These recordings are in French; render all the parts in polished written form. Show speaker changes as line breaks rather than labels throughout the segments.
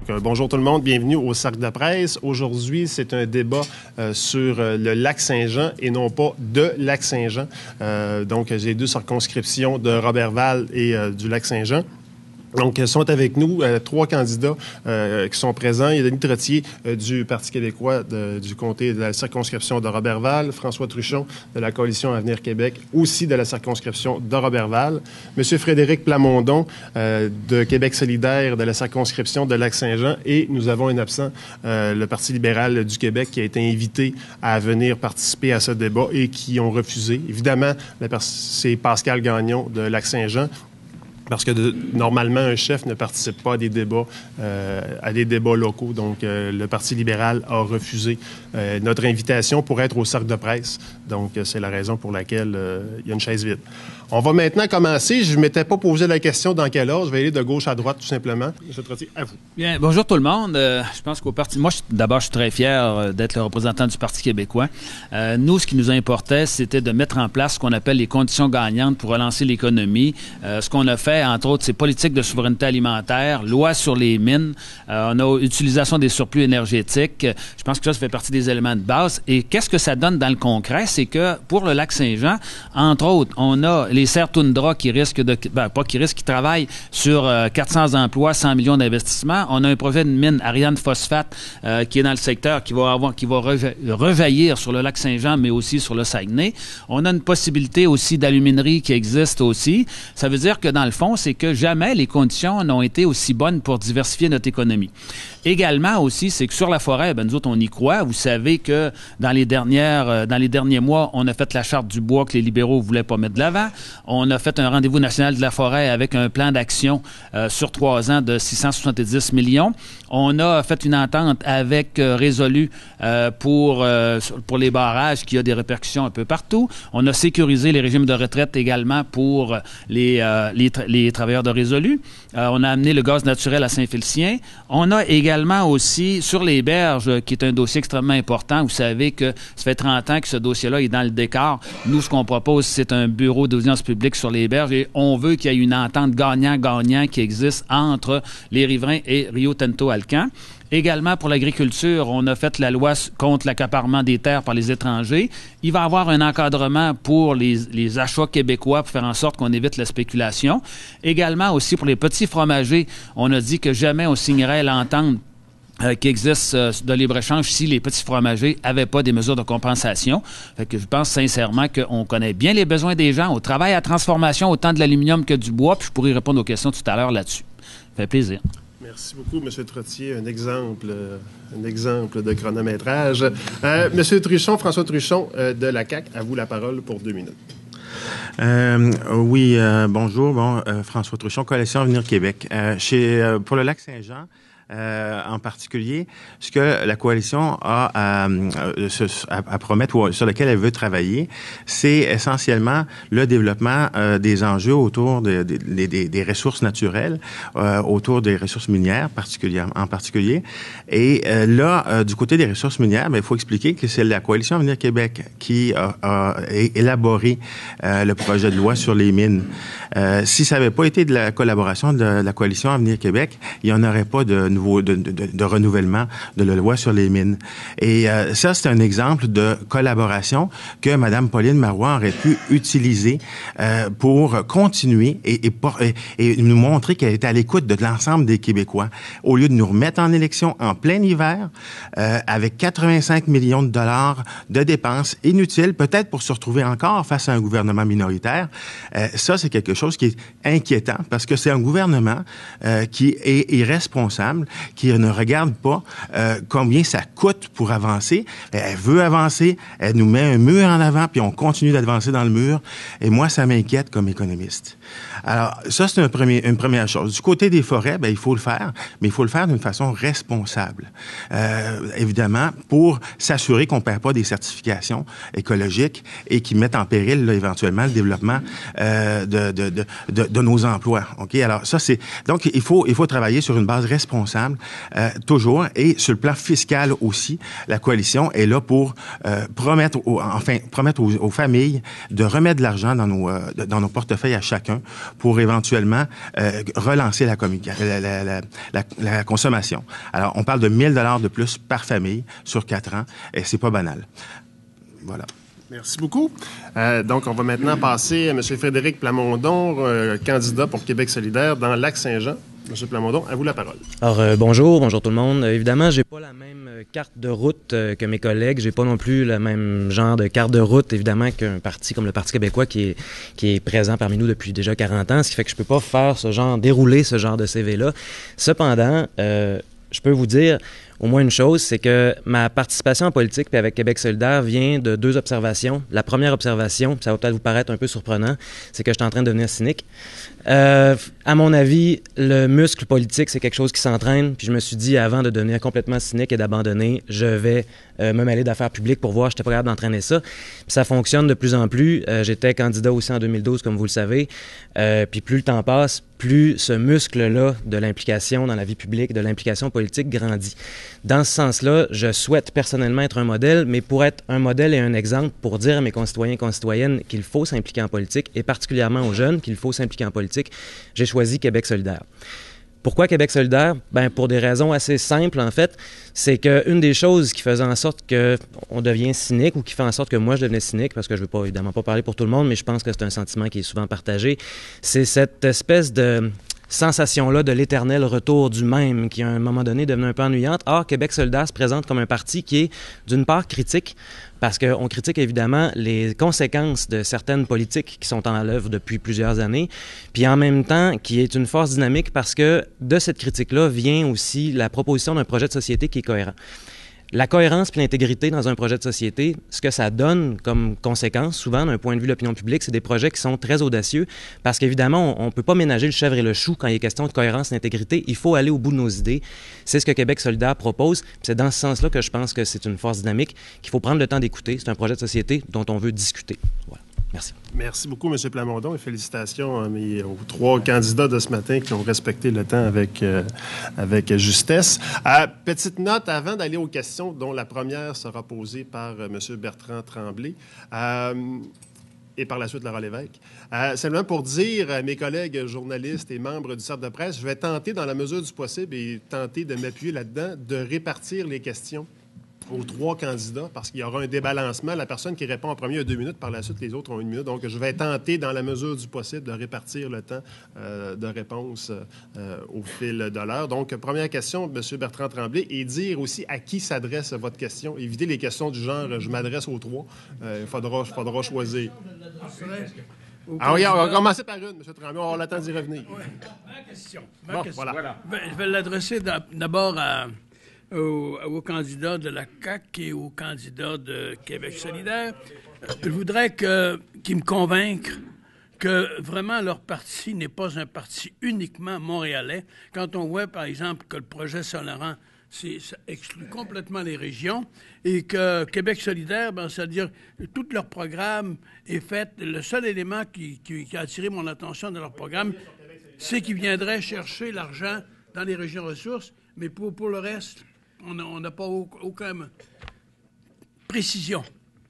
Donc, bonjour tout le monde, bienvenue au Cercle de presse. Aujourd'hui, c'est un débat sur le Lac-Saint-Jean et non pas de Lac-Saint-Jean. Donc, j'ai deux circonscriptions de Roberval et du Lac-Saint-Jean. Donc, sont avec nous trois candidats qui sont présents. Il y a Denis Trottier du Parti québécois du comté de la circonscription de Roberval, François Truchon de la Coalition Avenir Québec, aussi de la circonscription de Roberval, Monsieur Frédéric Plamondon de Québec solidaire de la circonscription de Lac-Saint-Jean, et nous avons un absent, le Parti libéral du Québec, qui a été invité à venir participer à ce débat et qui ont refusé. Évidemment, c'est Pascal Gagnon de Lac-Saint-Jean, parce que normalement, un chef ne participe pas à des débats locaux. Donc, le Parti libéral a refusé notre invitation pour être au cercle de presse. Donc, c'est la raison pour laquelle il y a une chaise vide. On va maintenant commencer. Je ne m'étais pas posé la question dans quel ordre. Je vais aller de gauche à droite, tout simplement. M. Trottier, à vous.
Bien, bonjour tout le monde. Je pense qu'au Parti... Moi, d'abord, je suis très fier d'être le représentant du Parti québécois. Nous, ce qui nous importait, c'était de mettre en place ce qu'on appelle les conditions gagnantes pour relancer l'économie. Ce qu'on a fait, entre autres, c'est politique de souveraineté alimentaire, loi sur les mines, on a utilisation des surplus énergétiques. Je pense que ça fait partie des éléments de base. Et qu'est-ce que ça donne dans le concret? C'est que pour le Lac-Saint-Jean, entre autres, on a les serres toundra qui risquent de... qui travaillent sur 400 emplois, 100 millions d'investissements. On a un projet de mine Ariane Phosphate qui est dans le secteur, qui va rejaillir sur le Lac-Saint-Jean, mais aussi sur le Saguenay. On a une possibilité aussi d'aluminerie qui existe aussi. Ça veut dire que dans le fond, c'est que jamais les conditions n'ont été aussi bonnes pour diversifier notre économie. Également aussi, c'est que sur la forêt, nous autres, on y croit. Vous savez que dans les derniers mois, on a fait la charte du bois que les libéraux ne voulaient pas mettre de l'avant. On a fait un rendez-vous national de la forêt avec un plan d'action sur 3 ans de 670 millions. On a fait une entente avec Résolu pour les barrages qui a des répercussions un peu partout. On a sécurisé les régimes de retraite également pour les travailleurs de Résolu. On a amené le gaz naturel à Saint-Félicien. On a également aussi, sur les berges, qui est un dossier extrêmement important. Vous savez que ça fait 30 ans que ce dossier-là est dans le décor. Nous, ce qu'on propose, c'est un bureau d'audience publique sur les berges et on veut qu'il y ait une entente gagnant-gagnant qui existe entre les riverains et Rio Tinto-Alcan. Également, pour l'agriculture, on a fait la loi contre l'accaparement des terres par les étrangers. Il va y avoir un encadrement pour les achats québécois pour faire en sorte qu'on évite la spéculation. Également, aussi, pour les petits fromagers, on a dit que jamais on signerait l'entente qui existe de libre-échange si les petits fromagers n'avaient pas des mesures de compensation. Fait que je pense sincèrement qu'on connaît bien les besoins des gens. On travaille à transformation autant de l'aluminium que du bois, puis je pourrai répondre aux questions tout à l'heure là-dessus. Ça fait plaisir.
Merci beaucoup, M. Trottier. Un exemple de chronométrage. M. Truchon, François Truchon de la CAQ, à vous la parole pour 2 minutes.
Bonjour. François Truchon, Coalition Avenir Québec. Pour le Lac-Saint-Jean, en particulier, ce que la coalition a à promettre ou sur lequel elle veut travailler, c'est essentiellement le développement des enjeux autour des ressources naturelles, autour des ressources minières en particulier. Et du côté des ressources minières, il faut expliquer que c'est la coalition Avenir Québec qui a élaboré le projet de loi sur les mines. Si ça n'avait pas été de la collaboration de la coalition Avenir Québec, il n'y en aurait pas de renouvellement de la loi sur les mines. Et ça, c'est un exemple de collaboration que Mme Pauline Marois aurait pu utiliser pour continuer et nous montrer qu'elle était à l'écoute de l'ensemble des Québécois. Au lieu de nous remettre en élection en plein hiver, avec 85 millions de dollars de dépenses inutiles, peut-être pour se retrouver encore face à un gouvernement minoritaire, ça, c'est quelque chose qui est inquiétant parce que c'est un gouvernement qui est irresponsable, qui ne regarde pas combien ça coûte pour avancer. Elle veut avancer, elle nous met un mur en avant, puis on continue d'avancer dans le mur. Et moi, ça m'inquiète comme économiste. Alors, ça, c'est une première chose. Du côté des forêts, il faut le faire, mais il faut le faire d'une façon responsable. Évidemment, pour s'assurer qu'on ne perd pas des certifications écologiques et qui mettent en péril, là, éventuellement, le développement de nos emplois. OK? Alors, ça, c'est... Donc, il faut travailler sur une base responsable, toujours, et sur le plan fiscal aussi. La coalition est là pour promettre aux familles de remettre de l'argent dans nos portefeuilles à chacun pour éventuellement relancer la consommation. Alors, on parle de 1 000 $ de plus par famille sur 4 ans, et c'est pas banal. Voilà.
Merci beaucoup. Donc, on va maintenant passer à M. Frédéric Plamondon, candidat pour Québec solidaire dans Lac-Saint-Jean. M. Plamondon, à vous la parole.
Alors, bonjour tout le monde. Évidemment, j'ai pas la même carte de route que mes collègues. J'ai pas non plus le même genre de carte de route, évidemment, qu'un parti comme le Parti québécois qui est présent parmi nous depuis déjà 40 ans, ce qui fait que je peux pas dérouler ce genre de CV-là. Cependant, je peux vous dire au moins une chose, c'est que ma participation en politique puis avec Québec solidaire vient de 2 observations. La première observation, ça va peut-être vous paraître un peu surprenant, c'est que je suis en train de devenir cynique. À mon avis, le muscle politique, c'est quelque chose qui s'entraîne. Puis je me suis dit, avant de devenir complètement cynique et d'abandonner, je vais me mêler d'affaires publiques pour voir si j'étais pas capable d'entraîner ça. Puis ça fonctionne de plus en plus. J'étais candidat aussi en 2012, comme vous le savez. Puis plus le temps passe, plus ce muscle-là de l'implication dans la vie publique, de l'implication politique grandit. Dans ce sens-là, je souhaite personnellement être un modèle, mais pour être un modèle et un exemple, pour dire à mes concitoyens et concitoyennes qu'il faut s'impliquer en politique, et particulièrement aux jeunes qu'il faut s'impliquer en politique, j'ai choisi Québec solidaire. Pourquoi Québec solidaire? Ben, pour des raisons assez simples, en fait. C'est qu'une des choses qui faisait en sorte qu'on devient cynique ou qui fait en sorte que moi, je devenais cynique, parce que je ne veux évidemment pas parler pour tout le monde, mais je pense que c'est un sentiment qui est souvent partagé, c'est cette espèce de sensation-là de l'éternel retour du même, qui à un moment donné devenait un peu ennuyante. Or, Québec solidaire se présente comme un parti qui est, d'une part, critique, parce qu'on critique évidemment les conséquences de certaines politiques qui sont en œuvre depuis plusieurs années, puis en même temps qui est une force dynamique parce que de cette critique-là vient aussi la proposition d'un projet de société qui est cohérent. La cohérence puis l'intégrité dans un projet de société, ce que ça donne comme conséquence, souvent d'un point de vue de l'opinion publique, c'est des projets qui sont très audacieux parce qu'évidemment, on ne peut pas ménager le chèvre et le chou quand il est question de cohérence et d'intégrité. Il faut aller au bout de nos idées. C'est ce que Québec solidaire propose. C'est dans ce sens-là que je pense que c'est une force dynamique qu'il faut prendre le temps d'écouter. C'est un projet de société dont on veut discuter. Voilà. Merci.
Merci beaucoup, M. Plamondon, et félicitations aux 3 candidats de ce matin qui ont respecté le temps avec justesse. Petite note avant d'aller aux questions, dont la première sera posée par M. Bertrand Tremblay. Et par la suite, Laurent Lévesque. Simplement pour dire à mes collègues journalistes et membres du Cercle de presse, je vais tenter, dans la mesure du possible, et tenter de m'appuyer là-dedans, de répartir les questions aux 3 candidats, parce qu'il y aura un débalancement. La personne qui répond en premier a 2 minutes, par la suite, les autres ont 1 minute. Donc, je vais tenter, dans la mesure du possible, de répartir le temps de réponse au fil de l'heure. Donc, première question, M. Bertrand Tremblay, et dire aussi à qui s'adresse votre question. Évitez les questions du genre « je m'adresse aux 3 ». Il faudra choisir. Ah oui, on va commencer par une, M. Tremblay. On va avoir le temps d'y revenir.
Oui. Ma question.
Voilà.
Je vais l'adresser d'abord aux candidats de la CAQ et aux candidats de Québec solidaire. Je voudrais qu'ils me convainquent que vraiment leur parti n'est pas un parti uniquement montréalais. Quand on voit, par exemple, que le projet Saint-Laurent ça exclut complètement les régions et que Québec solidaire, c'est-à-dire tout leur programme est fait. Le seul élément qui a attiré mon attention dans leur programme, c'est qu'ils viendraient chercher l'argent dans les régions ressources, mais pour le reste, on n'a pas aucune précision.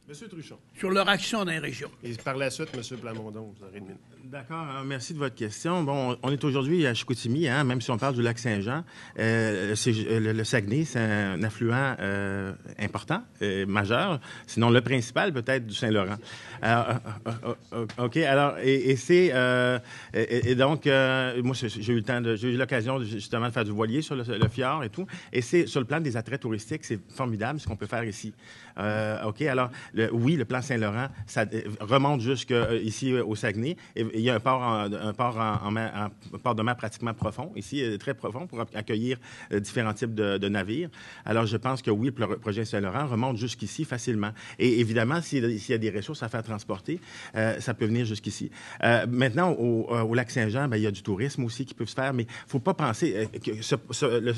M. Truchon.
Sur leur action dans les régions.
Et par la suite, M. Plamondon, vous aurez 1 minute.
D'accord. Merci de votre question. Bon, on est aujourd'hui à Chicoutimi, même si on parle du lac Saint-Jean. Le Saguenay, c'est un affluent important, majeur, sinon le principal peut-être du Saint-Laurent. OK. Alors, et donc, moi, j'ai eu l'occasion justement de faire du voilier sur le fjord et tout. Et c'est sur le plan des attraits touristiques, c'est formidable ce qu'on peut faire ici. OK. Alors, oui, le plan Saint-Laurent, ça remonte jusqu'ici au Saguenay. Et il y a un port de mer pratiquement profond, ici, très profond, pour accueillir différents types de navires. Alors, je pense que oui, le projet Saint-Laurent remonte jusqu'ici facilement. Et évidemment, s'il y a des ressources à faire transporter, ça peut venir jusqu'ici. Maintenant, au lac Saint-Jean, il y a du tourisme aussi qui peut se faire, mais il ne faut pas penser que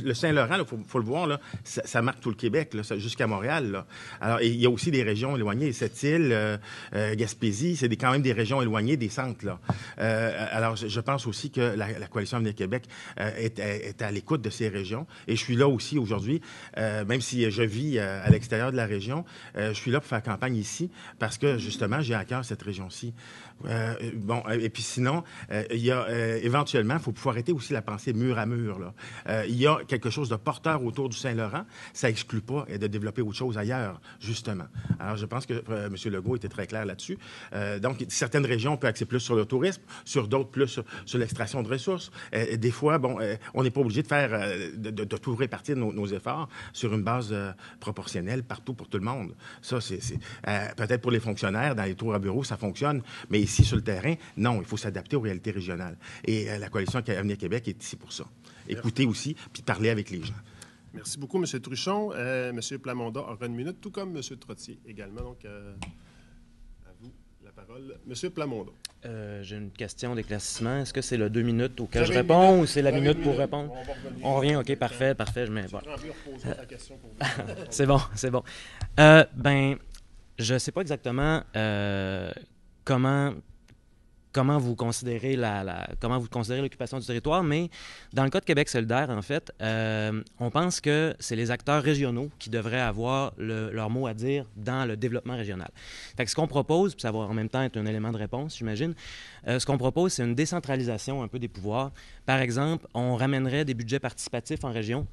le Saint-Laurent, il faut le voir, là, ça marque tout le Québec, là, jusqu'à Montréal. Là. Alors, il y a aussi des régions éloignées. Cette île, Gaspésie, c'est quand même des régions éloignées des centres. Là. Alors, je pense aussi que la Coalition Avenir Québec est à l'écoute de ces régions. Et je suis là aussi aujourd'hui, même si je vis à l'extérieur de la région, je suis là pour faire campagne ici parce que, justement, j'ai à cœur cette région-ci. Et puis sinon, il y a éventuellement, il faut pouvoir arrêter aussi la pensée mur à mur, là. Il y a quelque chose de porteur autour du Saint-Laurent. Ça exclut pas de développer autre chose ailleurs, justement. Alors, je pense que M. Legault était très clair là-dessus. Donc, certaines régions peuvent axer plus sur le tourisme, sur d'autres plus sur l'extraction de ressources. Des fois, on n'est pas obligé de faire de tout répartir nos efforts sur une base proportionnelle partout pour tout le monde. Ça, c'est peut-être pour les fonctionnaires, dans les tours à bureau, ça fonctionne, mais ici, sur le terrain, non, il faut s'adapter aux réalités régionales. Et la Coalition Avenir Québec est ici pour ça. Écouter aussi, puis parler avec les gens.
Merci beaucoup, M. Truchon. M. Plamondon aura une minute, tout comme M. Trottier également. Donc, à vous la parole. M. Plamondon.
J'ai une question d'éclaircissement. Est-ce que c'est le 2 minutes auquel je réponds ou c'est la minute pour répondre? On revient, OK, parfait. Je mets... C'est bon. Je ne sais pas exactement comment vous considérez l'occupation du territoire, mais dans le cas de Québec solidaire, en fait, on pense que c'est les acteurs régionaux qui devraient avoir leur mot à dire dans le développement régional. Fait que ce qu'on propose, puis ça va en même temps être un élément de réponse, j'imagine, ce qu'on propose, c'est une décentralisation un peu des pouvoirs. Par exemple, on ramènerait des budgets participatifs en région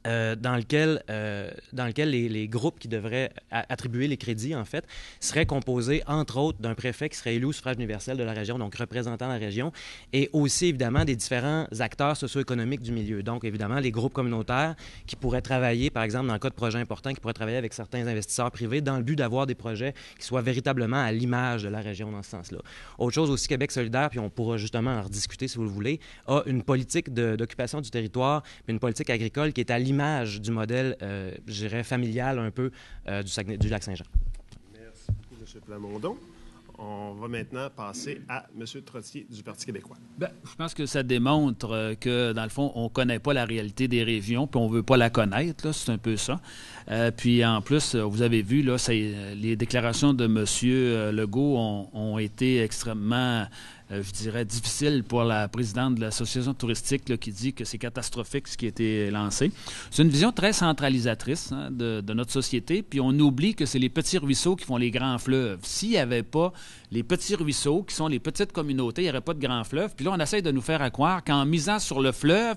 dans lequel les groupes qui devraient attribuer les crédits, en fait, seraient composés, entre autres, d'un préfet qui serait élu au suffrage universel de la région, donc représentant la région, et aussi, évidemment, des différents acteurs socio-économiques du milieu. Donc, évidemment, les groupes communautaires qui pourraient travailler, par exemple, dans le cas de projets importants, qui pourraient travailler avec certains investisseurs privés dans le but d'avoir des projets qui soient véritablement à l'image de la région dans ce sens-là. Autre chose aussi, Québec solidaire, puis on pourra justement en rediscuter si vous le voulez, a une politique d'occupation du territoire, une politique agricole qui est à l'image du modèle, je dirais, familial un peu du Lac-Saint-Jean.
Merci beaucoup, M. Plamondon. On va maintenant passer à M. Trottier du Parti québécois.
Je pense que ça démontre que, dans le fond, on ne connaît pas la réalité des régions, puis on ne veut pas la connaître. Là, c'est un peu ça. Puis, en plus, vous avez vu, là, les déclarations de M. Legault ont été extrêmement... je dirais, difficile pour la présidente de l'association touristique là, qui dit que c'est catastrophique ce qui a été lancé. C'est une vision très centralisatrice de notre société, puis on oublie que c'est les petits ruisseaux qui font les grands fleuves. S'il n'y avait pas les petits ruisseaux, qui sont les petites communautés, il n'y aurait pas de grands fleuves. Puis là, on essaie de nous faire croire qu'en misant sur le fleuve,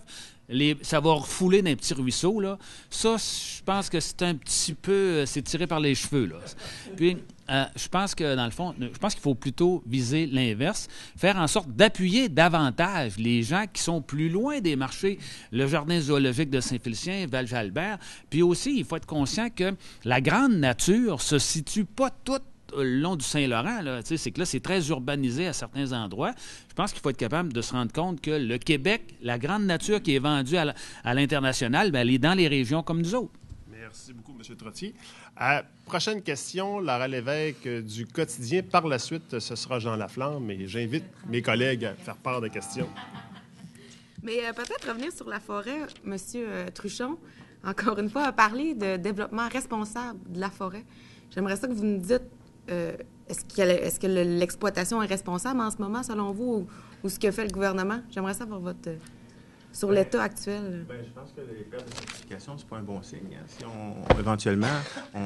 ça va refouler dans les petits ruisseaux, là. Ça, je pense que c'est un petit peu... c'est tiré par les cheveux, là. Puis, je pense que, dans le fond, qu'il faut plutôt viser l'inverse, faire en sorte d'appuyer davantage les gens qui sont plus loin des marchés, le jardin zoologique de Saint-Félicien, Val-Jalbert. Puis aussi, il faut être conscient que la grande nature se situe pas toute le long du Saint-Laurent, là, c'est que là, c'est très urbanisé à certains endroits. Je pense qu'il faut être capable de se rendre compte que le Québec, la grande nature qui est vendue à l'international, elle est dans les régions comme nous autres.
Merci beaucoup, M. Trottier. Prochaine question, Laura Lévesque du Quotidien. Par la suite, ce sera Jean Laflamme, mais j'invite mes collègues à faire part de questions.
Mais peut-être revenir sur la forêt, M. Truchon, encore une fois, parler de développement responsable de la forêt. J'aimerais ça que vous nous dites, est-ce que l'exploitation est responsable en ce moment, selon vous, ou ce que fait le gouvernement? J'aimerais savoir votre... sur l'état actuel.
Je pense que les pertes de certification, c'est pas un bon signe. Hein. Si éventuellement,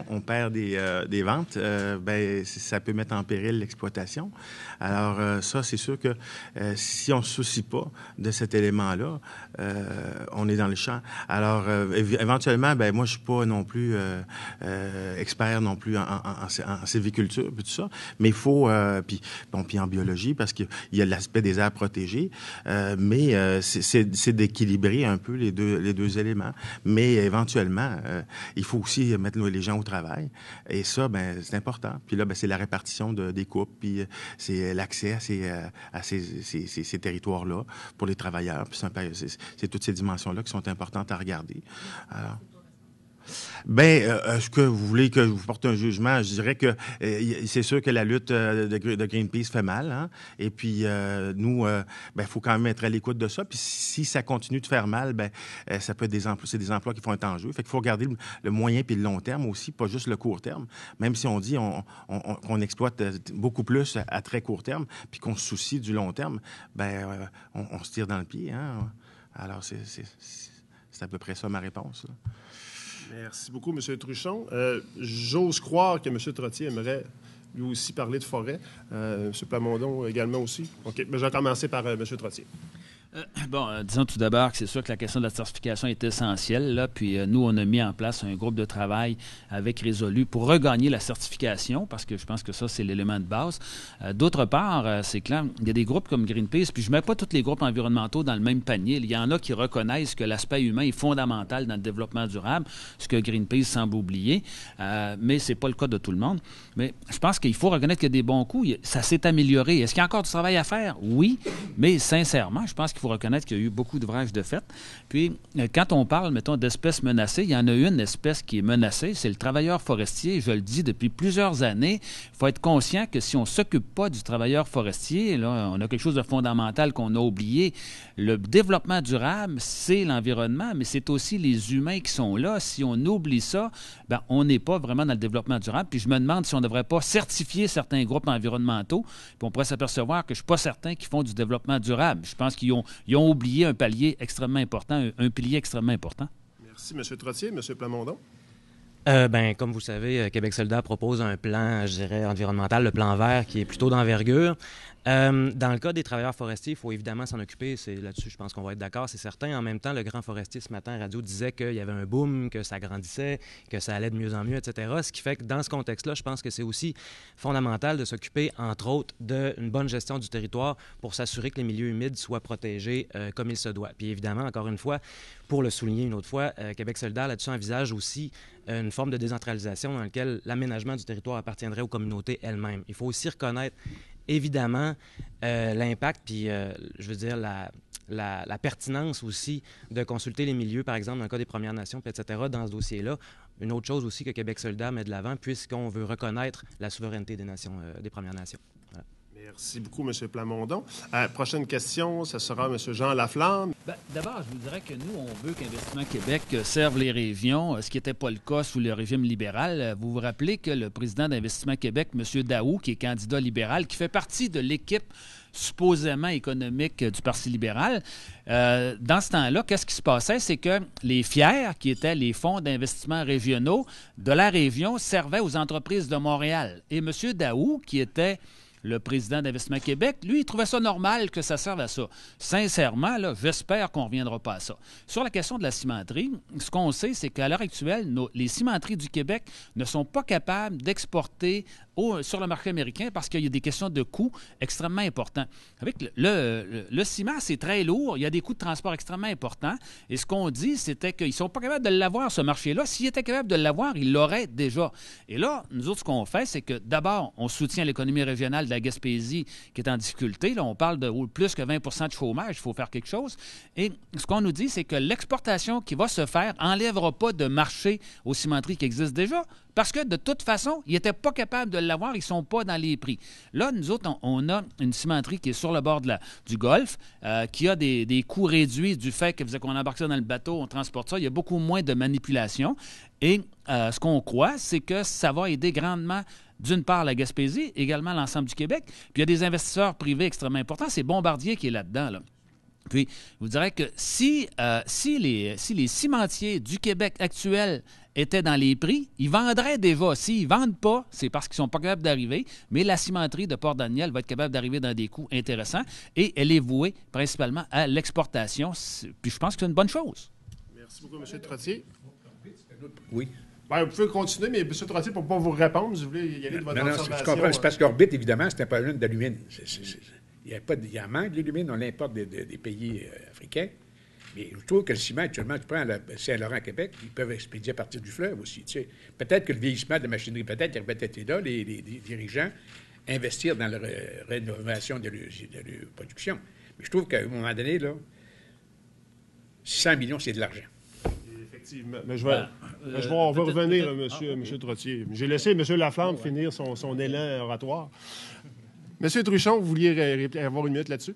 on perd des ventes, ça peut mettre en péril l'exploitation. Alors, ça, c'est sûr que si on ne se soucie pas de cet élément-là, on est dans le champ. Alors, éventuellement, moi, je ne suis pas non plus expert non plus en sylviculture, puis tout ça, mais il faut, puis en biologie, parce qu'il y a l'aspect des aires protégées, mais c'est d'équilibrer un peu les deux éléments. Mais éventuellement, il faut aussi mettre les gens au travail. Et ça, c'est important. Puis là, c'est la répartition des coupes, puis c'est l'accès à ces territoires-là pour les travailleurs. Puis c'est toutes ces dimensions-là qui sont importantes à regarder. Alors, Est-ce que vous voulez que je vous porte un jugement? Je dirais que c'est sûr que la lutte de Greenpeace fait mal, hein? Et puis, nous, faut quand même être à l'écoute de ça. Puis si ça continue de faire mal, ça peut être c'est des emplois qui font être en jeu. Fait qu'il faut regarder le moyen puis le long terme aussi, pas juste le court terme. Même si on dit qu'on exploite beaucoup plus à très court terme, puis qu'on se soucie du long terme, on se tire dans le pied, hein? Alors, c'est à peu près ça ma réponse, là.
Merci beaucoup, M. Truchon. J'ose croire que M. Trottier aimerait lui aussi parler de forêt. M. Plamondon également aussi. OK. Je vais commencer par M. Trottier.
Disons tout d'abord que c'est sûr que la question de la certification est essentielle. Là, puis nous, on a mis en place un groupe de travail avec Résolu pour regagner la certification, parce que je pense que ça, c'est l'élément de base. D'autre part, c'est clair, il y a des groupes comme Greenpeace, puis je ne mets pas tous les groupes environnementaux dans le même panier. Il y en a qui reconnaissent que l'aspect humain est fondamental dans le développement durable, ce que Greenpeace semble oublier, mais ce n'est pas le cas de tout le monde. Mais je pense qu'il faut reconnaître qu'il y a des bons coups. Ça s'est amélioré. Est-ce qu'il y a encore du travail à faire? Oui, mais sincèrement, je pense qu'il faut reconnaître qu'il y a eu beaucoup d'ouvrages de fait. Puis, quand on parle, mettons, d'espèces menacées, il y en a une espèce qui est menacée, c'est le travailleur forestier. Je le dis depuis plusieurs années, il faut être conscient que si on ne s'occupe pas du travailleur forestier, là, on a quelque chose de fondamental qu'on a oublié. Le développement durable, c'est l'environnement, mais c'est aussi les humains qui sont là. Si on oublie ça, on n'est pas vraiment dans le développement durable. Puis je me demande si on ne devrait pas certifier certains groupes environnementaux, puis on pourrait s'apercevoir que je ne suis pas certain qu'ils font du développement durable. Je pense qu'ils ont oublié un palier extrêmement important, un pilier extrêmement important.
Merci, M. Trottier. M. Plamondon?
Comme vous le savez, Québec solidaire propose un plan, je dirais, environnemental, le plan vert, qui est plutôt d'envergure. Dans le cas des travailleurs forestiers, il faut évidemment s'en occuper. Là-dessus, je pense qu'on va être d'accord, c'est certain. En même temps, le Grand Forestier, ce matin, à radio, disait qu'il y avait un boom, que ça grandissait, que ça allait de mieux en mieux, etc. Ce qui fait que dans ce contexte-là, je pense que c'est aussi fondamental de s'occuper, entre autres, d'une bonne gestion du territoire pour s'assurer que les milieux humides soient protégés comme il se doit. Puis évidemment, encore une fois, pour le souligner une autre fois, Québec solidaire, là-dessus, envisage aussi une forme de décentralisation dans laquelle l'aménagement du territoire appartiendrait aux communautés elles-mêmes. Il faut aussi reconnaître évidemment, l'impact, puis je veux dire la pertinence aussi de consulter les milieux, par exemple, dans le cas des Premières Nations, etc., dans ce dossier-là. Une autre chose aussi que Québec solidaire met de l'avant, puisqu'on veut reconnaître la souveraineté des nations, des Premières Nations. Voilà.
Merci beaucoup, M. Plamondon. Prochaine question, ce sera M. Jean Laflamme.
D'abord, je vous dirais que nous, on veut qu'Investissement Québec serve les régions, ce qui n'était pas le cas sous le régime libéral. Vous vous rappelez que le président d'Investissement Québec, M. Daou, qui est candidat libéral, qui fait partie de l'équipe supposément économique du Parti libéral, dans ce temps-là, qu'est-ce qui se passait? C'est que les FIER, qui étaient les fonds d'investissement régionaux de la région, servaient aux entreprises de Montréal. Et M. Daou, qui était le président d'Investissement Québec, lui, il trouvait ça normal que ça serve à ça. Sincèrement, là, j'espère qu'on ne reviendra pas à ça. Sur la question de la cimenterie, ce qu'on sait, c'est qu'à l'heure actuelle, les cimenteries du Québec ne sont pas capables d'exporter sur le marché américain parce qu'il y a des questions de coûts extrêmement importants. Avec le ciment, c'est très lourd. Il y a des coûts de transport extrêmement importants. Et ce qu'on dit, c'était qu'ils ne sont pas capables de l'avoir, ce marché-là. S'ils étaient capables de l'avoir, ils l'auraient déjà. Et là, nous autres, ce qu'on fait, c'est que d'abord, on soutient l'économie régionale de la Gaspésie qui est en difficulté. Là, on parle de plus que 20 % de chômage. Il faut faire quelque chose. Et ce qu'on nous dit, c'est que l'exportation qui va se faire n'enlèvera pas de marché aux cimenteries qui existent déjà. Parce que, de toute façon, ils n'étaient pas capables de l'avoir, ils ne sont pas dans les prix. Là, nous autres, on a une cimenterie qui est sur le bord du Golfe, qui a des coûts réduits du fait qu'on embarque ça dans le bateau, on transporte ça, il y a beaucoup moins de manipulation. Et ce qu'on croit, c'est que ça va aider grandement, d'une part, la Gaspésie, également l'ensemble du Québec. Puis il y a des investisseurs privés extrêmement importants. C'est Bombardier qui est là-dedans, là. Puis, je vous dirais que si les cimentiers du Québec actuels étaient dans les prix, ils vendraient déjà. S'ils ne vendent pas, c'est parce qu'ils ne sont pas capables d'arriver, mais la cimenterie de Port-Daniel va être capable d'arriver dans des coûts intéressants et elle est vouée principalement à l'exportation. Puis, je pense que c'est une bonne chose.
Merci beaucoup, M. Trottier.
Oui.
Vous pouvez continuer, mais M. Trottier, pour ne pas vous répondre, je voulais y aller de votre observation.
Je comprends. C'est parce qu'Orbit, évidemment, c'est un problème d'alumine. Il y a un manque d'alumine, on l'importe des pays africains. Mais je trouve que le ciment, actuellement, tu prends le Saint-Laurent, Québec, ils peuvent expédier à partir du fleuve aussi. Tu sais. Peut-être que le vieillissement de la machinerie, peut-être qu'il aurait peut-être été là, les dirigeants, investir dans la rénovation de leur production. Mais je trouve qu'à un moment donné, là, 600 millions, c'est de l'argent.
Effectivement. Mais on va revenir à M. Trottier. J'ai laissé M. Laflamme finir son élan oratoire. Monsieur Truchon, vous vouliez avoir une minute là-dessus?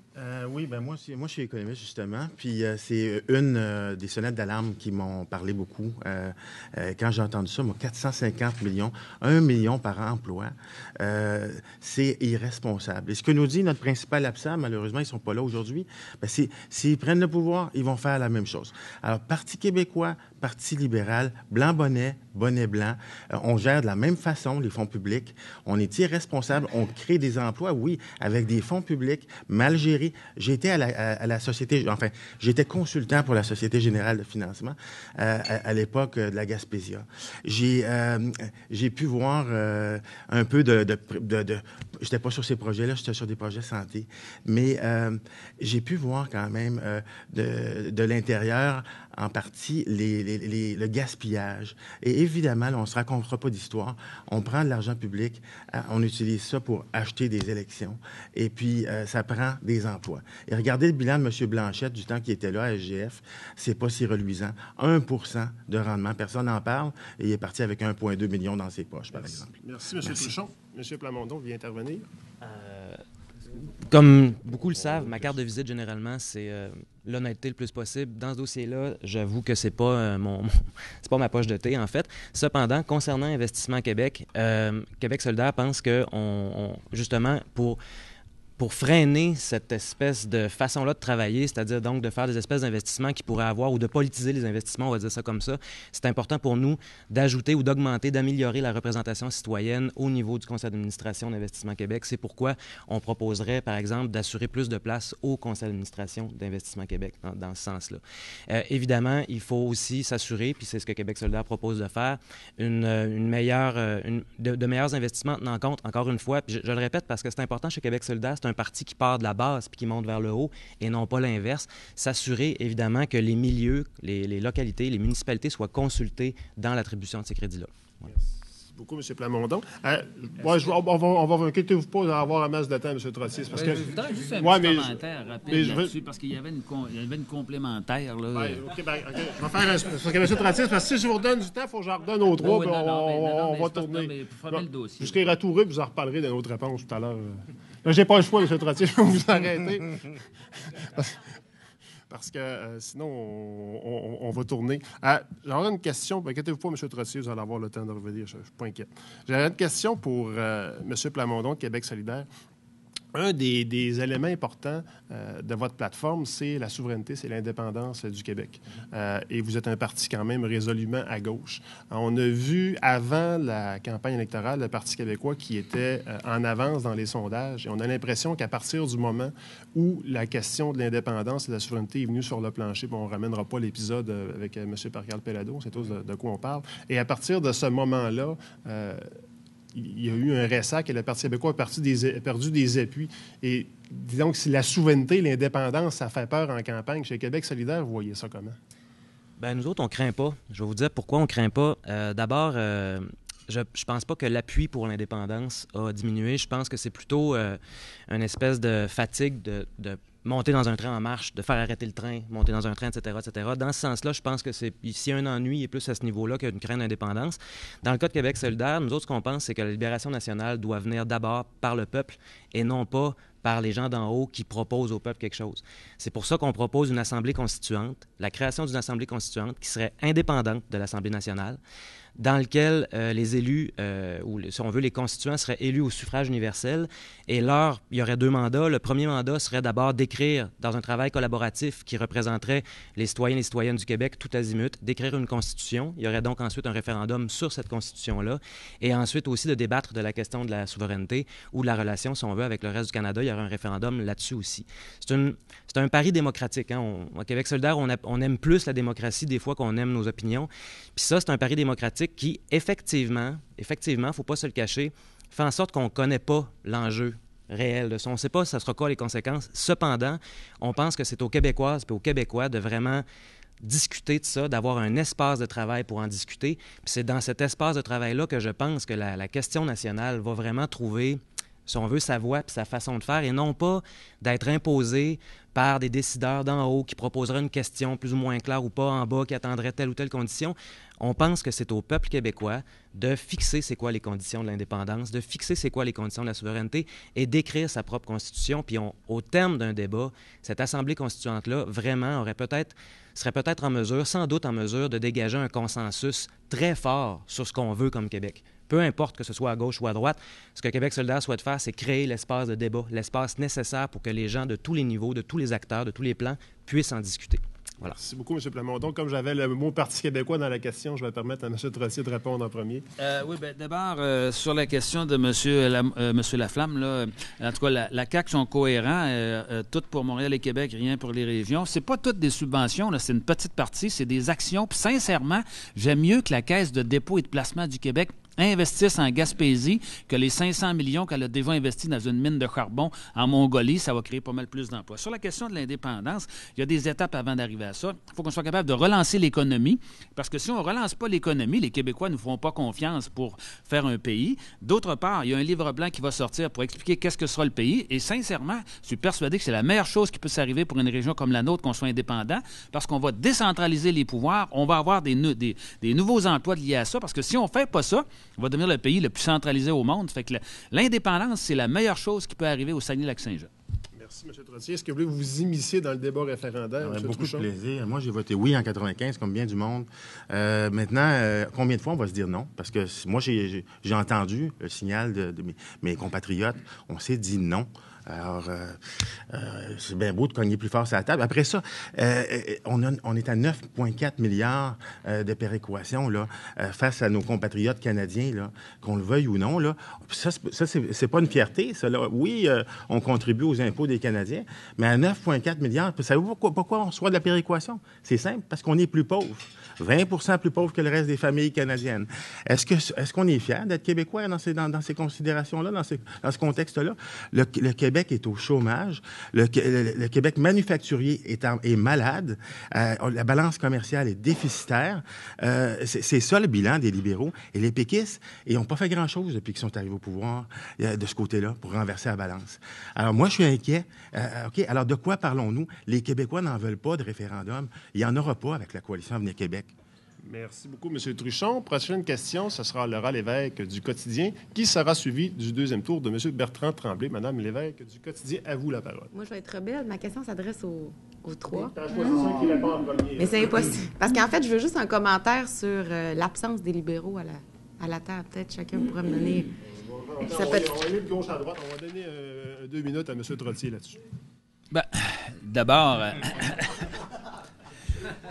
Oui, ben moi, je suis économiste, justement. Puis c'est une des sonnettes d'alarme qui m'ont parlé beaucoup. Quand j'ai entendu ça, moi, 450 millions, 1 million par emploi, c'est irresponsable. Et ce que nous dit notre principal absent, malheureusement, ils ne sont pas là aujourd'hui, ben s'ils prennent le pouvoir, ils vont faire la même chose. Alors, Parti québécois, Parti libéral, blanc-bonnet, bonnet blanc, on gère de la même façon les fonds publics. On est irresponsable, on crée des emplois, oui, avec des fonds publics mal gérés. J'étais à la Société, enfin, j'étais consultant pour la Société générale de financement à l'époque de la Gaspésia. J'ai pu voir un peu j'étais pas sur ces projets-là, j'étais sur des projets santé, mais j'ai pu voir quand même de l'intérieur, en partie, le gaspillage. Et évidemment, là, on ne se racontera pas d'histoire. On prend de l'argent public, on utilise ça pour acheter des élections, et puis ça prend des emplois. Et regardez le bilan de M. Blanchette du temps qu'il était là à SGF, c'est pas si reluisant. 1% de rendement, personne n'en parle, et il est parti avec 1,2 million dans ses poches, par exemple.
Merci, M. Truchon. M. Plamondon vient intervenir.
Comme beaucoup le savent, ma carte de visite, généralement, c'est l'honnêteté le plus possible. Dans ce dossier-là, j'avoue que c'est pas c'est pas ma poche de thé, en fait. Cependant, concernant Investissement Québec, Québec solidaire pense que, justement, pour freiner cette espèce de façon-là de travailler, c'est-à-dire donc de faire des espèces d'investissements qui pourraient avoir, ou de politiser les investissements, on va dire ça comme ça, c'est important pour nous d'ajouter ou d'augmenter, d'améliorer la représentation citoyenne au niveau du conseil d'administration d'Investissement Québec. C'est pourquoi on proposerait, par exemple, d'assurer plus de place au conseil d'administration d'Investissement Québec dans ce sens-là. Évidemment, il faut aussi s'assurer, puis c'est ce que Québec solidaire propose de faire, de meilleurs investissements tenant compte, encore une fois, puis je le répète parce que c'est important chez Québec solidaire, c'est un parti qui part de la base puis qui monte vers le haut et non pas l'inverse. S'assurer, évidemment, que les milieux, les localités, les municipalités soient consultées dans l'attribution de ces crédits-là. Voilà.
Merci beaucoup, M. Plamondon. On va inquiétez-vous pas d'avoir la masse de temps, M. Trottier. Parce que...
Je voudrais juste un petit commentaire rapide là-dessus, parce qu'il y avait une complémentaire. Là.
Ouais, OK. Je vais faire parce que M. Trottier, parce que si je vous redonne du temps, il faut que j'en redonne aux trois, on va tourner.
Le dossier.
Je serai ratouré, vous en reparlerez d'une autre réponse tout à l'heure. Là, j'ai pas le choix, M. Trottier, je vais vous arrêter. Parce que sinon, on va tourner. J'aurais une question. Inquiétez-vous pas, M. Trottier, vous allez avoir le temps de revenir. Je ne suis pas inquiet. J'aurais une question pour M. Plamondon de Québec solidaire. Un des éléments importants de votre plateforme, c'est la souveraineté, c'est l'indépendance du Québec. Et vous êtes un parti quand même résolument à gauche. On a vu avant la campagne électorale le Parti québécois qui était en avance dans les sondages. Et on a l'impression qu'à partir du moment où la question de l'indépendance et de la souveraineté est venue sur le plancher, on ne ramènera pas l'épisode avec M. Pascal Péladeau, c'est tous de quoi on parle. Et à partir de ce moment-là, il y a eu un ressac et le Parti québécois a perdu des appuis. Et disons que si la souveraineté, l'indépendance, ça fait peur en campagne. Chez Québec solidaire, vous voyez ça comment?
Bien, nous autres, on ne craint pas. Je vais vous dire pourquoi on ne craint pas. D'abord, je ne pense pas que l'appui pour l'indépendance a diminué. Je pense que c'est plutôt une espèce de fatigue de monter dans un train en marche, de faire arrêter le train, monter dans un train, etc., etc. Dans ce sens-là, je pense que s'il y a un ennui, il est plus à ce niveau-là qu'une crainte d'indépendance. Dans le cas de Québec solidaire, nous autres, ce qu'on pense, c'est que la libération nationale doit venir d'abord par le peuple et non pas par les gens d'en haut qui proposent au peuple quelque chose. C'est pour ça qu'on propose une assemblée constituante, la création d'une assemblée constituante qui serait indépendante de l'Assemblée nationale, dans lequel les élus, ou si on veut, les constituants seraient élus au suffrage universel. Et il y aurait 2 mandats. Le premier mandat serait d'abord d'écrire, dans un travail collaboratif qui représenterait les citoyens et les citoyennes du Québec tout azimut, d'écrire une constitution. Il y aurait donc ensuite un référendum sur cette constitution-là. Et ensuite aussi de débattre de la question de la souveraineté ou de la relation, si on veut, avec le reste du Canada. Il y aurait un référendum là-dessus aussi. C'est un pari démocratique. Hein. Au Québec solidaire, on aime plus la démocratie des fois qu'on aime nos opinions. Puis ça, c'est un pari démocratique qui, effectivement, il ne faut pas se le cacher, fait en sorte qu'on ne connaît pas l'enjeu réel de ça. On ne sait pas ça sera quoi les conséquences. Cependant, on pense que c'est aux Québécoises et aux Québécois de vraiment discuter de ça, d'avoir un espace de travail pour en discuter. Puis c'est dans cet espace de travail-là que je pense que la question nationale va vraiment trouver, si on veut, sa voie puis sa façon de faire, et non pas d'être imposée par des décideurs d'en haut qui proposeraient une question plus ou moins claire ou pas en bas, qui attendrait telle ou telle condition. On pense que c'est au peuple québécois de fixer c'est quoi les conditions de l'indépendance, de fixer c'est quoi les conditions de la souveraineté et d'écrire sa propre constitution. Puis au terme d'un débat, cette Assemblée constituante-là, vraiment, serait peut-être en mesure, sans doute en mesure, de dégager un consensus très fort sur ce qu'on veut comme Québec. Peu importe que ce soit à gauche ou à droite, ce que Québec solidaire souhaite faire, c'est créer l'espace de débat, l'espace nécessaire pour que les gens de tous les niveaux, de tous les acteurs, de tous les plans puissent en discuter. Voilà.
Merci beaucoup, M. Plamondon. Comme j'avais le mot Parti québécois dans la question, je vais permettre à M. Trottier de répondre en premier.
Oui, bien, d'abord, sur la question de M. Laflamme, là, en tout cas, la CAQ sont cohérents, tout pour Montréal et Québec, rien pour les régions. C'est pas toutes des subventions, là, c'est une petite partie, c'est des actions. Puis sincèrement, j'aime mieux que la Caisse de dépôt et de placement du Québec investissent en Gaspésie que les 500 millions qu'elle a déjà investis dans une mine de charbon en Mongolie. Ça va créer pas mal plus d'emplois. Sur la question de l'indépendance, il y a des étapes avant d'arriver à ça. Il faut qu'on soit capable de relancer l'économie, parce que si on ne relance pas l'économie, les Québécois ne nous feront pas confiance pour faire un pays. D'autre part, il y a un livre blanc qui va sortir pour expliquer qu'est-ce que sera le pays. Et sincèrement, je suis persuadé que c'est la meilleure chose qui peut s'arriver pour une région comme la nôtre, qu'on soit indépendant, parce qu'on va décentraliser les pouvoirs, on va avoir des nouveaux emplois liés à ça, parce que si on ne fait pas ça, on va devenir le pays le plus centralisé au monde. Fait que l'indépendance, c'est la meilleure chose qui peut arriver au Saguenay-Lac-Saint-Jean.
Merci, M. Trottier. Est-ce que vous voulez vous immiscer dans le débat référendaire, M.
Beaucoup
Truchon?
de plaisir. Moi, j'ai voté oui en 95, comme bien du monde. Maintenant, combien de fois on va se dire non? Parce que moi, j'ai entendu le signal de mes compatriotes. On s'est dit non. Alors, c'est bien beau de cogner plus fort sur la table. Après ça, on est à 9,4 milliards de péréquation là, face à nos compatriotes canadiens, là, qu'on le veuille ou non. Là. Ça, c'est pas une fierté. Ça, là. Oui, on contribue aux impôts des Canadiens, mais à 9,4 milliards, savez-vous pourquoi on reçoit de la péréquation? C'est simple, parce qu'on est plus pauvre. 20 plus pauvre que le reste des familles canadiennes. Est-ce qu'on est fiers d'être Québécois dans ces considérations-là, dans ce contexte-là? Le Québec est au chômage. Le Québec manufacturier est malade. La balance commerciale est déficitaire. C'est ça le bilan des libéraux. Et les péquistes, ils n'ont pas fait grand-chose depuis qu'ils sont arrivés au pouvoir de ce côté-là pour renverser la balance. Alors moi, je suis inquiet. OK, alors de quoi parlons-nous? Les Québécois n'en veulent pas de référendum. Il n'y en aura pas avec la coalition Avenir Québec.
Merci beaucoup, M. Truchon. Prochaine question, ce sera Laura Lévesque du Quotidien, qui sera suivie du deuxième tour de M. Bertrand Tremblay. Madame Lévesque du Quotidien, à vous la parole.
Moi, je vais être rebelle. Ma question s'adresse aux trois.
Qui répond en premier.
Mais c'est impossible. Parce qu'en fait, je veux juste un commentaire sur l'absence des libéraux à la table. Peut-être chacun pourrait me donner...
On va aller de gauche à droite. On va donner 2 minutes à M. Trottier là-dessus.
Ben,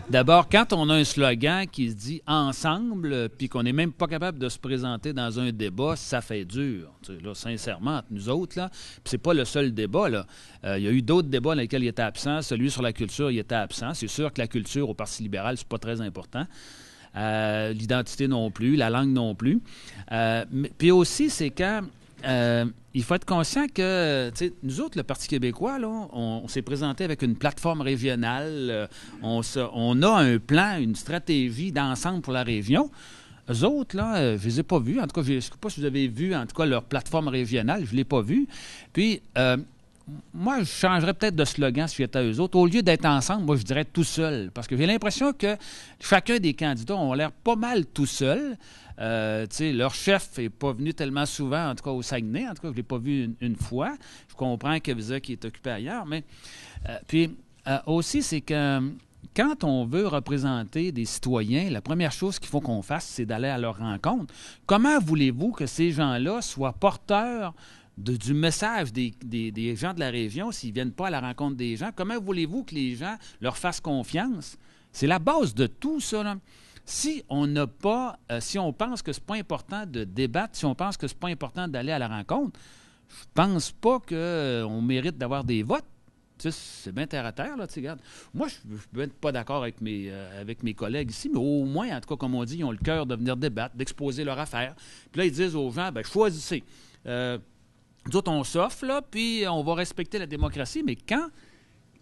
D'abord, quand on a un slogan qui se dit « ensemble », puis qu'on n'est même pas capable de se présenter dans un débat, ça fait dur. Tu sais, là, sincèrement, entre nous autres, là, puis c'est pas le seul débat. Là. Il y a eu d'autres débats dans lesquels il était absent. Celui sur la culture, il était absent. C'est sûr que la culture au Parti libéral, c'est pas très important. L'identité non plus, la langue non plus. Puis aussi, c'est quand... il faut être conscient que, nous autres, le Parti québécois, là, on s'est présenté avec une plateforme régionale. On a un plan, une stratégie d'ensemble pour la région. Eux autres, là, je les ai pas vus. En tout cas, je ne sais pas si vous avez vu, en tout cas, leur plateforme régionale. Je ne l'ai pas vue. Puis, moi, je changerais peut-être de slogan si j'étais eux autres. Au lieu d'être ensemble, moi, je dirais tout seul. Parce que j'ai l'impression que chacun des candidats ont l'air pas mal tout seul. Leur chef n'est pas venu tellement souvent, en tout cas au Saguenay. En tout cas, je ne l'ai pas vu une fois. Je comprends que Visage est occupé ailleurs. Mais puis aussi, c'est que quand on veut représenter des citoyens, la première chose qu'il faut qu'on fasse, c'est d'aller à leur rencontre. Comment voulez-vous que ces gens-là soient porteurs du message des gens de la région s'ils ne viennent pas à la rencontre des gens? Comment voulez-vous que les gens leur fassent confiance? C'est la base de tout, ça, là. Si on n'a pas, si on pense que c'est pas important de débattre, si on pense que c'est pas important d'aller à la rencontre, je pense pas qu'on mérite d'avoir des votes. Tu sais, c'est bien terre à terre, là, tu sais, regarde. Moi, je ne peux être pas d'accord avec mes collègues ici, mais au moins, en tout cas, comme on dit, ils ont le cœur de venir débattre, d'exposer leur affaire. Puis là, ils disent aux gens, bien, choisissez. Nous autres, on s'offre, là, puis on va respecter la démocratie, mais quand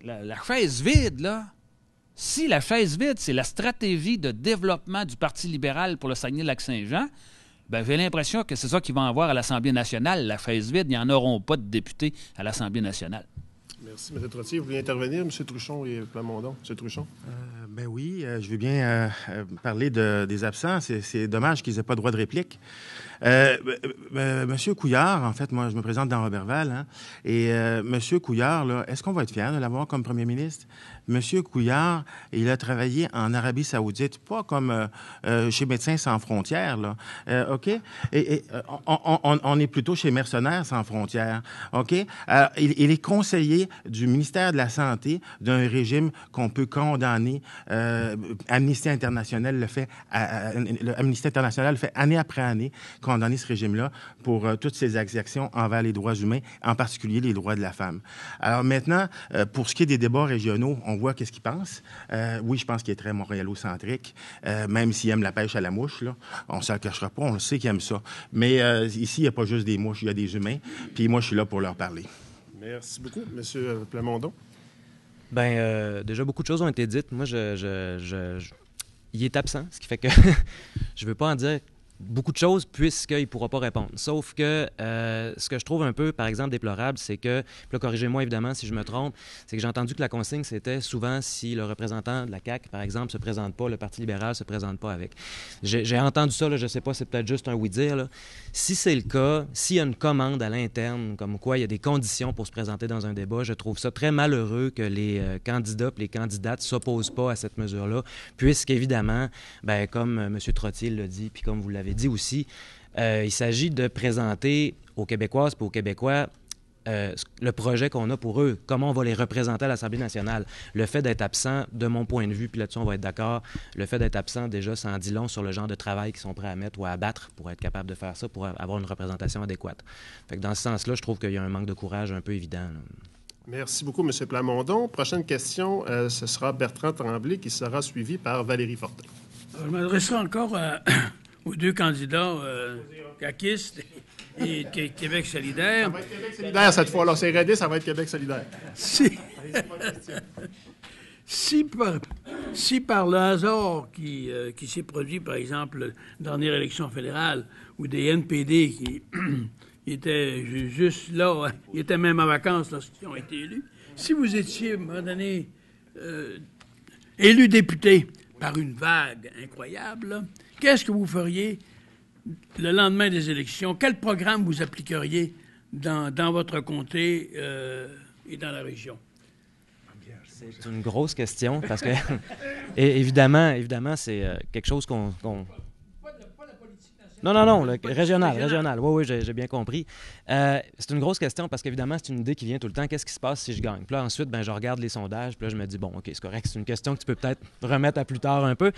la chaise vide, là, si la chaise vide, c'est la stratégie de développement du Parti libéral pour le Saguenay-Lac-Saint-Jean, bien, j'ai l'impression que c'est ça qu'ils vont avoir à l'Assemblée nationale. La chaise vide, ils n'en auront pas de députés à l'Assemblée nationale.
Merci, M. Trottier. Vous voulez intervenir, M. Truchon et Plamondon? M. Truchon?
Ben oui, je veux bien parler des absents. C'est dommage qu'ils n'aient pas droit de réplique. Monsieur Couillard, en fait, moi, je me présente dans Roberval, hein, et Monsieur Couillard, là, est-ce qu'on va être fier de l'avoir comme premier ministre? Monsieur Couillard, il a travaillé en Arabie Saoudite, pas comme chez Médecins sans frontières, là, OK? Et on est plutôt chez Mercenaires sans frontières, OK? Il est conseiller du ministère de la Santé d'un régime qu'on peut condamner. Amnesty International le fait, Amnesty International le fait année après année, condamner ce régime-là pour toutes ses exactions envers les droits humains, en particulier les droits de la femme. Alors maintenant, pour ce qui est des débats régionaux, on voit qu'est-ce qu'il pense. Oui, je pense qu'il est très montréalocentrique, même s'il aime la pêche à la mouche, là. On ne se le cachera pas, on le sait qu'il aime ça. Mais ici, il n'y a pas juste des mouches, il y a des humains. Puis moi, je suis là pour leur parler.
Merci beaucoup. M. Plamondon?
Bien, déjà, beaucoup de choses ont été dites. Moi, il est absent, ce qui fait que je ne veux pas en dire beaucoup de choses puisqu'il ne pourra pas répondre. Sauf que ce que je trouve un peu, par exemple, déplorable, c'est que, puis là, corrigez-moi évidemment si je me trompe, c'est que j'ai entendu que la consigne, c'était souvent si le représentant de la CAQ, par exemple, ne se présente pas, le Parti libéral ne se présente pas avec. J'ai entendu ça, là, je ne sais pas, c'est peut-être juste un oui-dire. Là. Si c'est le cas, s'il y a une commande à l'interne, comme quoi il y a des conditions pour se présenter dans un débat, je trouve ça très malheureux que les candidats et les candidates ne s'opposent pas à cette mesure-là, puisqu'évidemment, ben, comme M. Trottier l'a dit, puis comme vous l'avez dit aussi, il s'agit de présenter aux Québécoises et aux Québécois le projet qu'on a pour eux, comment on va les représenter à l'Assemblée nationale. Le fait d'être absent, de mon point de vue, puis là-dessus on va être d'accord, le fait d'être absent, déjà, ça en dit long sur le genre de travail qu'ils sont prêts à mettre ou à abattre pour être capable de faire ça, pour avoir une représentation adéquate. Fait que dans ce sens-là, je trouve qu'il y a un manque de courage un peu évident, là.
Merci beaucoup, M. Plamondon. Prochaine question, ce sera Bertrand Tremblay qui sera suivi par Valérie Fortin.
Je m'adresserai encore aux deux candidats, caquistes et Québec solidaire.
Ça va être Québec solidaire cette fois-là. C'est raidé, ça va être Québec solidaire.
Si par le hasard qui s'est produit, par exemple, la dernière élection fédérale, ou des NPD qui étaient juste là, ils étaient même en vacances lorsqu'ils ont été élus, si vous étiez, à un moment donné, élu député par une vague incroyable, là, qu'est-ce que vous feriez le lendemain des élections? Quel programme vous appliqueriez dans votre comté et dans la région?
C'est une grosse question parce que, et évidemment, c'est quelque chose qu'on... Non, régional. Oui, j'ai bien compris. C'est une grosse question parce qu'évidemment, c'est une idée qui vient tout le temps. Qu'est-ce qui se passe si je gagne? Puis là, ensuite, je regarde les sondages, puis là, je me dis, bon, OK, c'est correct, c'est une question que tu peux peut-être remettre à plus tard un peu.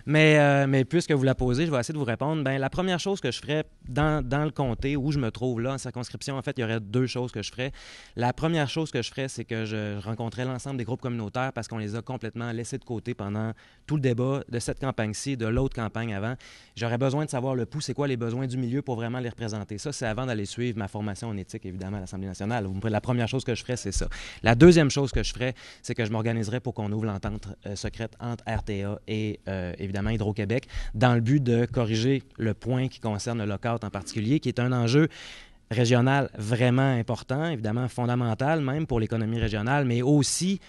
Mais puisque vous la posez, je vais essayer de vous répondre. La première chose que je ferais dans le comté où je me trouve là, en circonscription, en fait, il y aurait deux choses que je ferais. La première chose que je ferais, c'est que je rencontrais l'ensemble des groupes communautaires parce qu'on les a complètement laissés de côté pendant tout le débat de cette campagne-ci, de l'autre campagne avant. J'aurais besoin de savoir le pouls, c'est quoi les besoins du milieu pour vraiment les représenter. Ça, c'est avant d'aller suivre ma formation en éthique, évidemment, à l'Assemblée nationale. La première chose que je ferais, c'est ça. La deuxième chose que je ferais, c'est que je m'organiserais pour qu'on ouvre l'entente secrète entre RTA et, évidemment, Hydro-Québec dans le but de corriger le point qui concerne le lock-out en particulier, qui est un enjeu régional vraiment important, évidemment fondamental même pour l'économie régionale, mais aussi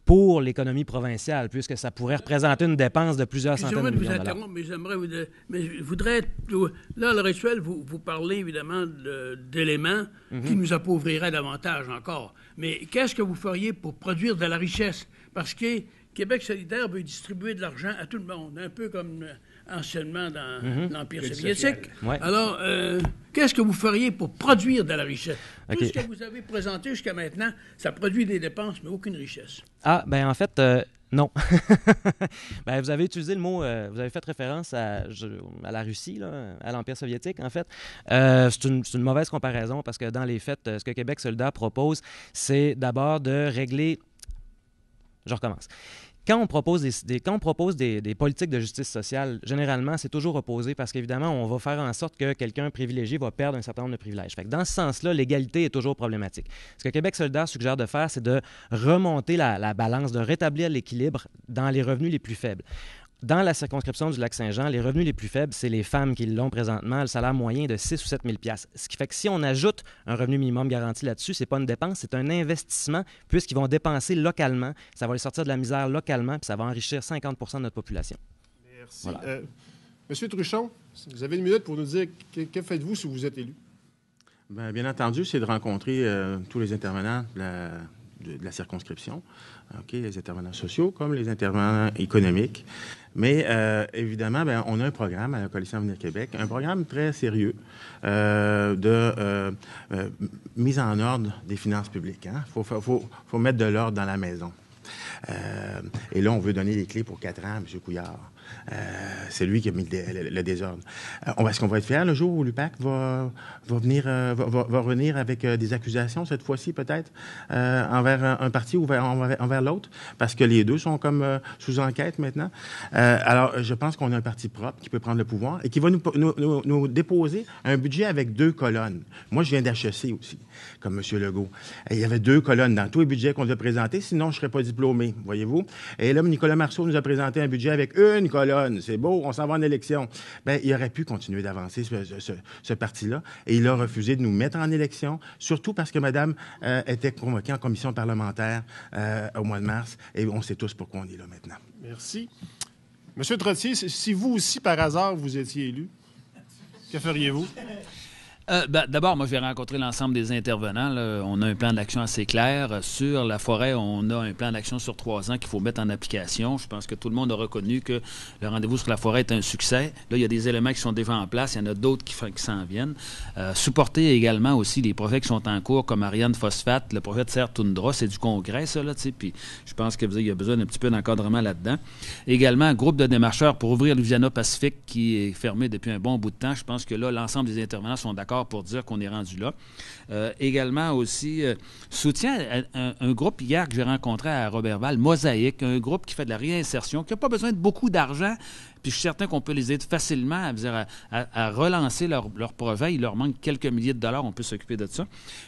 pour l'économie provinciale, puisque ça pourrait représenter une dépense de plusieurs centaines de millions de dollars.
Mais je voudrais... Là, à l'heure actuelle, vous parlez évidemment d'éléments qui nous appauvriraient davantage encore. Mais qu'est-ce que vous feriez pour produire de la richesse? Parce que Québec solidaire veut distribuer de l'argent à tout le monde, un peu comme anciennement dans l'Empire soviétique.
Ouais.
Alors, qu'est-ce que vous feriez pour produire de la richesse?
Okay.
Tout ce que vous avez présenté jusqu'à maintenant, ça produit des dépenses, mais aucune richesse.
Ah, en fait, non. Vous avez utilisé le mot, vous avez fait référence à la Russie, là, à l'Empire soviétique, en fait. C'est une mauvaise comparaison parce que dans les faits, ce que Québec solidaire propose, c'est d'abord de régler... Je recommence. Quand on propose des politiques de justice sociale, généralement, c'est toujours opposé parce qu'évidemment, on va faire en sorte que quelqu'un privilégié va perdre un certain nombre de privilèges. Fait que dans ce sens-là, l'égalité est toujours problématique. Ce que Québec solidaire suggère de faire, c'est de remonter la balance, de rétablir l'équilibre dans les revenus les plus faibles. Dans la circonscription du Lac-Saint-Jean, les revenus les plus faibles, c'est les femmes qui l'ont présentement, le salaire moyen est de 6 ou 7 000 $. Ce qui fait que si on ajoute un revenu minimum garanti là-dessus, c'est pas une dépense, c'est un investissement, puisqu'ils vont dépenser localement, ça va les sortir de la misère localement, puis ça va enrichir 50 % de notre population.
Merci.
Voilà.
Monsieur Truchon, vous avez une minute pour nous dire que faites-vous si vous êtes élu?
Bien entendu, c'est de rencontrer tous les intervenants de la circonscription, les intervenants sociaux comme les intervenants économiques. Mais évidemment, on a un programme à la Coalition Avenir Québec, un programme très sérieux de mise en ordre des finances publiques. Faut mettre de l'ordre dans la maison. Et là, on veut donner les clés pour 4 ans à M. Couillard. C'est lui qui a mis le désordre. Est-ce qu'on va être fiers le jour où l'UPAC va revenir avec des accusations, cette fois-ci peut-être, envers un parti ou envers l'autre? Parce que les deux sont comme sous enquête maintenant. Alors, je pense qu'on a un parti propre qui peut prendre le pouvoir et qui va nous déposer un budget avec 2 colonnes. Moi, je viens d'HEC aussi, comme M. Legault. Et il y avait 2 colonnes dans tous les budgets qu'on a présentés, sinon je ne serais pas diplômé, voyez-vous. Et là, Nicolas Marceau nous a présenté un budget avec une colonne. C'est beau, on s'en va en élection. Il aurait pu continuer d'avancer ce parti-là. Et il a refusé de nous mettre en élection, surtout parce que Madame était convoquée en commission parlementaire au mois de mars. Et on sait tous pourquoi on est là maintenant.
Merci. Monsieur Trottier, si vous aussi, par hasard, vous étiez élu, que feriez-vous?
D'abord, moi, je vais rencontrer l'ensemble des intervenants. Là. On a un plan d'action assez clair. Sur la forêt, on a un plan d'action sur 3 ans qu'il faut mettre en application. Je pense que tout le monde a reconnu que le rendez-vous sur la forêt est un succès. Là, il y a des éléments qui sont déjà en place. Il y en a d'autres qui s'en viennent. Supporter également aussi les projets qui sont en cours, comme Ariane Phosphate, le projet de Serre Toundra. C'est du congrès, ça, là, tu sais. Puis je pense qu'il y a besoin d'un petit peu d'encadrement là-dedans. Également, un groupe de démarcheurs pour ouvrir Louisiana-Pacifique qui est fermé depuis un bon bout de temps. Je pense que là, l'ensemble des intervenants sont d'accord pour dire qu'on est rendu là. Également aussi, soutien à un groupe hier que j'ai rencontré à Roberval, Mosaïque, un groupe qui fait de la réinsertion, qui n'a pas besoin de beaucoup d'argent, puis je suis certain qu'on peut les aider facilement à relancer leur projet. Il leur manque quelques milliers de dollars, on peut s'occuper de ça.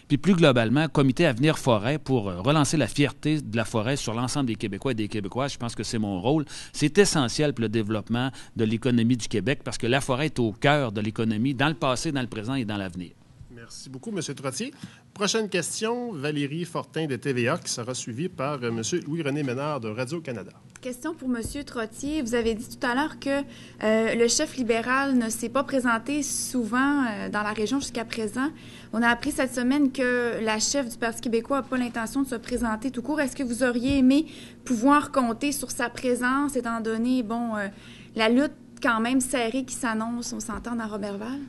Puis plus globalement, Comité Avenir Forêt pour relancer la fierté de la forêt sur l'ensemble des Québécois et des Québécoises. Je pense que c'est mon rôle. C'est essentiel pour le développement de l'économie du Québec parce que la forêt est au cœur de l'économie, dans le passé, dans le présent et dans l'avenir.
Merci beaucoup, M. Trottier. Prochaine question, Valérie Fortin de TVA, qui sera suivie par M. Louis-René Ménard de Radio-Canada.
Question pour M. Trottier. Vous avez dit tout à l'heure que le chef libéral ne s'est pas présenté souvent dans la région jusqu'à présent. On a appris cette semaine que la chef du Parti québécois n'a pas l'intention de se présenter tout court. Est-ce que vous auriez aimé pouvoir compter sur sa présence, étant donné, la lutte quand même serrée qui s'annonce, on s'entend, dans Roberval?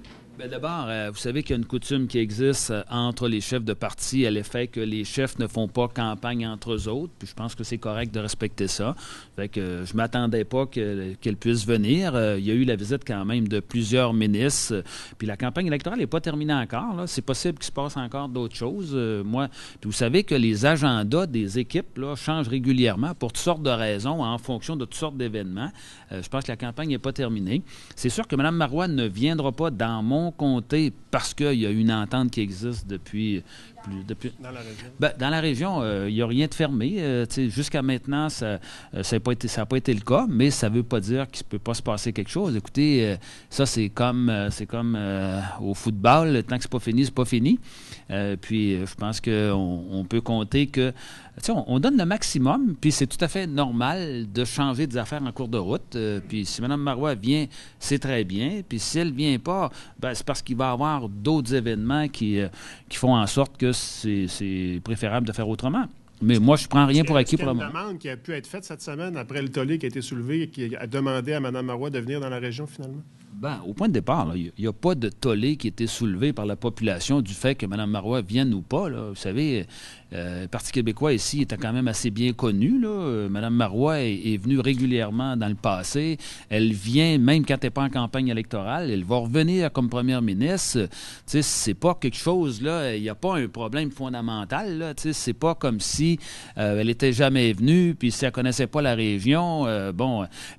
D'abord, vous savez qu'il y a une coutume qui existe entre les chefs de parti à l'effet que les chefs ne font pas campagne entre eux autres. Puis je pense que c'est correct de respecter ça. Fait que je m'attendais pas qu'elle puisse venir. Il y a eu la visite quand même de plusieurs ministres. Puis la campagne électorale n'est pas terminée encore. Là. C'est possible qu'il se passe encore d'autres choses. Puis vous savez que les agendas des équipes là, changent régulièrement pour toutes sortes de raisons, en fonction de toutes sortes d'événements. Je pense que la campagne n'est pas terminée. C'est sûr que Mme Marois ne viendra pas dans mon comté parce qu'il y a une entente qui existe depuis... Dans la région? Dans la région, il n'y a rien de fermé. Jusqu'à maintenant, ça n'a pas été le cas, mais ça ne veut pas dire qu'il ne peut pas se passer quelque chose. Écoutez, ça, c'est comme au football. Tant que c'est pas fini, c'est pas fini. Puis, je pense qu'on peut compter que... On donne le maximum, puis c'est tout à fait normal de changer des affaires en cours de route. Puis si Mme Marois vient, c'est très bien. Puis si elle ne vient pas, c'est parce qu'il va y avoir d'autres événements qui font en sorte que c'est préférable de faire autrement. Mais moi, je ne prends rien pour acquis pour le moment.
Il y a une demande qui a pu être faite cette semaine après le tollé qui a été soulevé et qui a demandé à Mme Marois de venir dans la région, finalement?
Au point de départ, il n'y a pas de tollé qui a été soulevé par la population du fait que Mme Marois vienne ou pas. Là. Vous savez, le Parti québécois ici était quand même assez bien connu. Là. Mme Marois est venue régulièrement dans le passé. Elle vient, même quand elle n'est pas en campagne électorale, elle va revenir comme première ministre. C'est pas quelque chose, là, il n'y a pas un problème fondamental. Là. C'est pas comme si elle n'était jamais venue, puis si elle ne connaissait pas la région.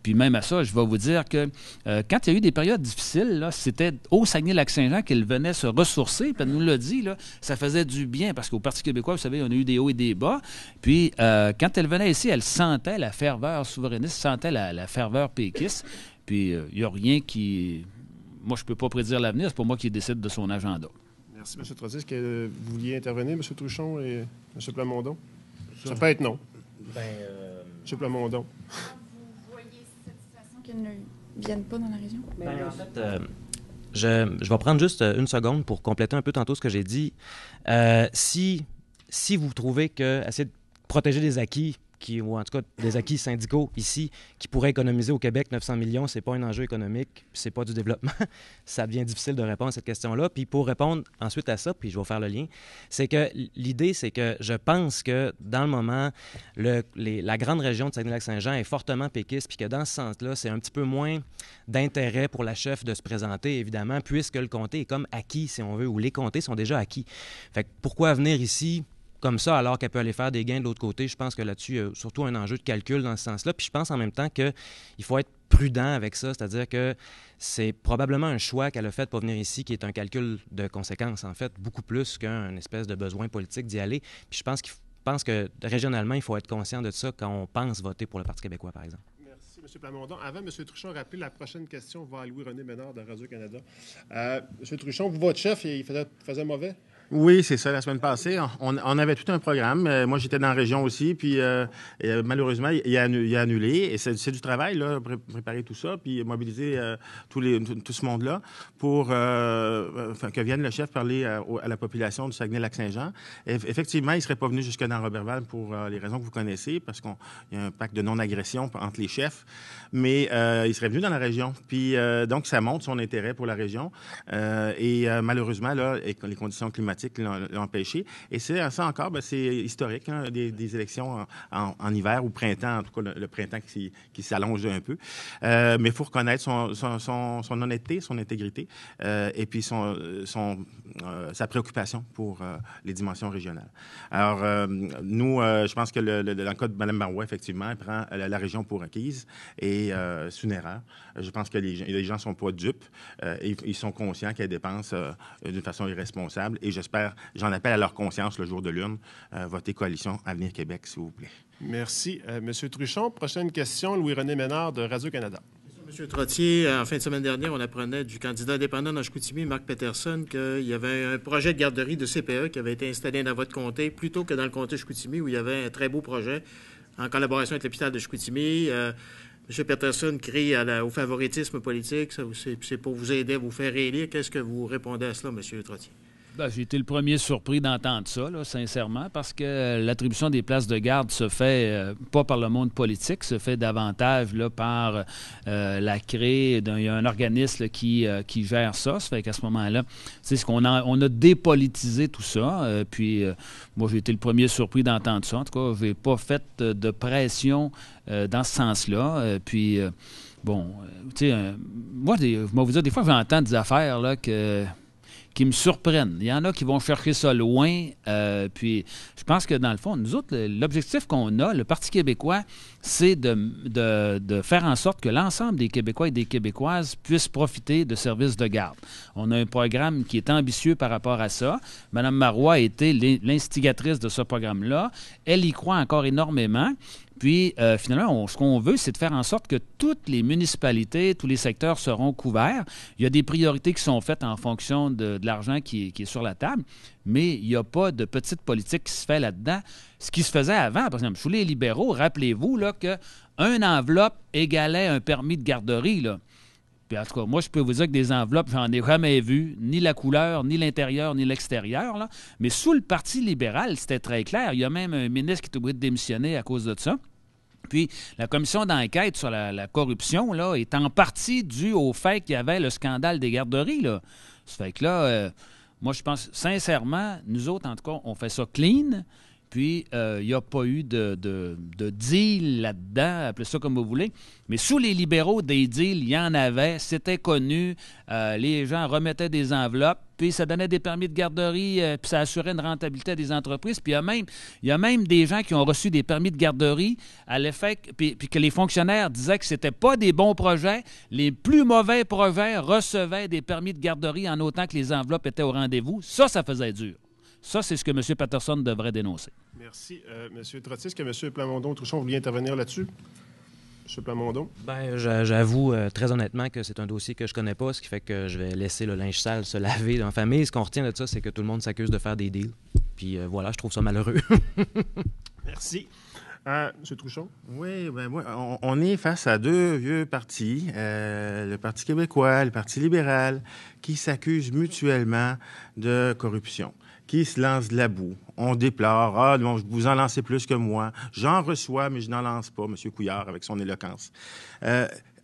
Puis même à ça, je vais vous dire que quand il y a eu des périodes période difficile, là, c'était au Saguenay-Lac-Saint-Jean qu'elle venait se ressourcer. Puis elle nous l'a dit, là, ça faisait du bien parce qu'au Parti québécois, vous savez, on a eu des hauts et des bas. Puis quand elle venait ici, elle sentait la ferveur souverainiste, sentait la ferveur péquiste. Puis il n'y a rien qui... Moi, je ne peux pas prédire l'avenir. C'est pas moi qui décide de son agenda.
Merci, M. Trottier. Est-ce que vous vouliez intervenir, M. Truchon et M. Plamondon? Ça peut être non. M. Plamondon.
Vous voyez cette situation qu'ils ne viennent pas dans la région?
En fait, je vais prendre juste une seconde pour compléter un peu tantôt ce que j'ai dit. Si vous trouvez que essayer de protéger des acquis, ou en tout cas des acquis syndicaux ici, qui pourraient économiser au Québec 900 millions, c'est pas un enjeu économique, puis c'est pas du développement, ça devient difficile de répondre à cette question-là. Puis pour répondre ensuite à ça, puis je vais faire le lien, c'est que l'idée, c'est que je pense que dans le moment, la grande région de Saguenay-Lac-Saint-Jean est fortement péquiste, puis que dans ce sens-là, c'est un petit peu moins d'intérêt pour la chef de se présenter, évidemment, puisque le comté est comme acquis, si on veut, ou les comtés sont déjà acquis. Fait que pourquoi venir ici comme ça, alors qu'elle peut aller faire des gains de l'autre côté? Je pense que là-dessus, il y a surtout un enjeu de calcul dans ce sens-là. Puis je pense en même temps qu'il faut être prudent avec ça, c'est-à-dire que c'est probablement un choix qu'elle a fait de ne pas venir ici, qui est un calcul de conséquences, en fait, beaucoup plus qu'un espèce de besoin politique d'y aller. Puis je pense que régionalement, il faut être conscient de ça quand on pense voter pour le Parti québécois, par exemple.
Merci, M. Plamondon. Avant, M. Truchon, rappelez la prochaine question va à Louis-René Ménard de Radio-Canada. M. Truchon, vous, votre chef, il faisait mauvais?
Oui, c'est ça. La semaine passée, on avait tout un programme. Moi, j'étais dans la région aussi, puis malheureusement, il a annulé. Et c'est du travail, là, préparer tout ça, puis mobiliser tout ce monde-là pour que vienne le chef parler à la population du Saguenay-Lac-Saint-Jean. Effectivement, il ne serait pas venu jusque dans Roberval pour les raisons que vous connaissez, parce qu'il y a un pacte de non-agression entre les chefs, mais il serait venu dans la région. Puis donc, ça montre son intérêt pour la région. Et malheureusement, là, les conditions climatiques l'ont empêché. Et ça encore, c'est historique, hein, des élections en hiver ou printemps, en tout cas le printemps qui s'allonge un peu. Mais il faut reconnaître son honnêteté, son intégrité et puis sa préoccupation pour les dimensions régionales. Alors, nous, je pense que dans le cas de Mme Marois, effectivement, elle prend la région pour acquise et c'est une erreur. Je pense que les gens ne sont pas dupes. Ils sont conscients qu'elles dépensent d'une façon irresponsable et j'en appelle à leur conscience le jour de l'urne. Votez Coalition Avenir Québec, s'il vous plaît.
Merci. Monsieur Truchon, prochaine question, Louis-René Ménard de Radio-Canada.
Monsieur Trottier, en fin de semaine dernière, on apprenait du candidat indépendant dans Chicoutimi, Marc Peterson, qu'il y avait un projet de garderie de CPE qui avait été installé dans votre comté plutôt que dans le comté de Chicoutimi, où il y avait un très beau projet en collaboration avec l'hôpital de Chicoutimi. M. Peterson crie au favoritisme politique. C'est pour vous aider à vous faire élire. Qu'est-ce que vous répondez à cela, M. Trottier?
J'ai été le premier surpris d'entendre ça, là, sincèrement, parce que l'attribution des places de garde se fait pas par le monde politique, se fait davantage là, par la CRE. Il y a un organisme là, qui gère ça. Ça fait qu'à ce moment-là, on a dépolitisé tout ça. Moi, j'ai été le premier surpris d'entendre ça. En tout cas, je n'ai pas fait de pression dans ce sens-là. Moi, je vais vous dire, des fois, j'entends des affaires là, qui me surprennent. Il y en a qui vont chercher ça loin. Puis je pense que, dans le fond, nous autres, l'objectif qu'on a, le Parti québécois, c'est de faire en sorte que l'ensemble des Québécois et des Québécoises puissent profiter de services de garde. On a un programme qui est ambitieux par rapport à ça. Mme Marois a été l'instigatrice de ce programme-là. Elle y croit encore énormément. Puis, finalement, ce qu'on veut, c'est de faire en sorte que toutes les municipalités, tous les secteurs seront couverts. Il y a des priorités qui sont faites en fonction de l'argent qui est sur la table, mais il n'y a pas de petite politique qui se fait là-dedans. Ce qui se faisait avant, par exemple, sous les libéraux, rappelez-vous là, qu'une enveloppe égalait un permis de garderie, là. Puis en tout cas, moi, je peux vous dire que des enveloppes, j'en ai jamais vu, ni la couleur, ni l'intérieur, ni l'extérieur. Là. Mais sous le Parti libéral, c'était très clair. Il y a même un ministre qui est obligé de démissionner à cause de ça. Puis, la commission d'enquête sur la corruption là, est en partie due au fait qu'il y avait le scandale des garderies. Là. Ça fait que là, moi, je pense sincèrement, nous autres, en tout cas, on fait ça clean. puis il n'y a pas eu de deal là-dedans, appelez ça comme vous voulez. Mais sous les libéraux, des deals, il y en avait, c'était connu, les gens remettaient des enveloppes, puis ça donnait des permis de garderie, puis ça assurait une rentabilité à des entreprises. Puis il y a même des gens qui ont reçu des permis de garderie à l'effet, puis que les fonctionnaires disaient que c'était pas des bons projets. Les plus mauvais projets recevaient des permis de garderie en autant que les enveloppes étaient au rendez-vous. Ça faisait dur. Ça, c'est ce que M. Patterson devrait dénoncer.
Merci. M. Trottier, est-ce que M. Plamondon-Truchon voulait intervenir là-dessus? M. Plamondon?
Bien, j'avoue très honnêtement que c'est un dossier que je connais pas, ce qui fait que je vais laisser le linge sale se laver dans la famille. Ce qu'on retient de ça, c'est que tout le monde s'accuse de faire des deals. Puis voilà, je trouve ça malheureux.
Merci. M. Truchon?
Oui, on est face à deux vieux partis, le Parti québécois, le Parti libéral, qui s'accusent mutuellement de corruption, qui se lancent de la boue. On déplore, « Ah, non, vous en lancez plus que moi. J'en reçois, mais je n'en lance pas, M. Couillard, avec son éloquence. »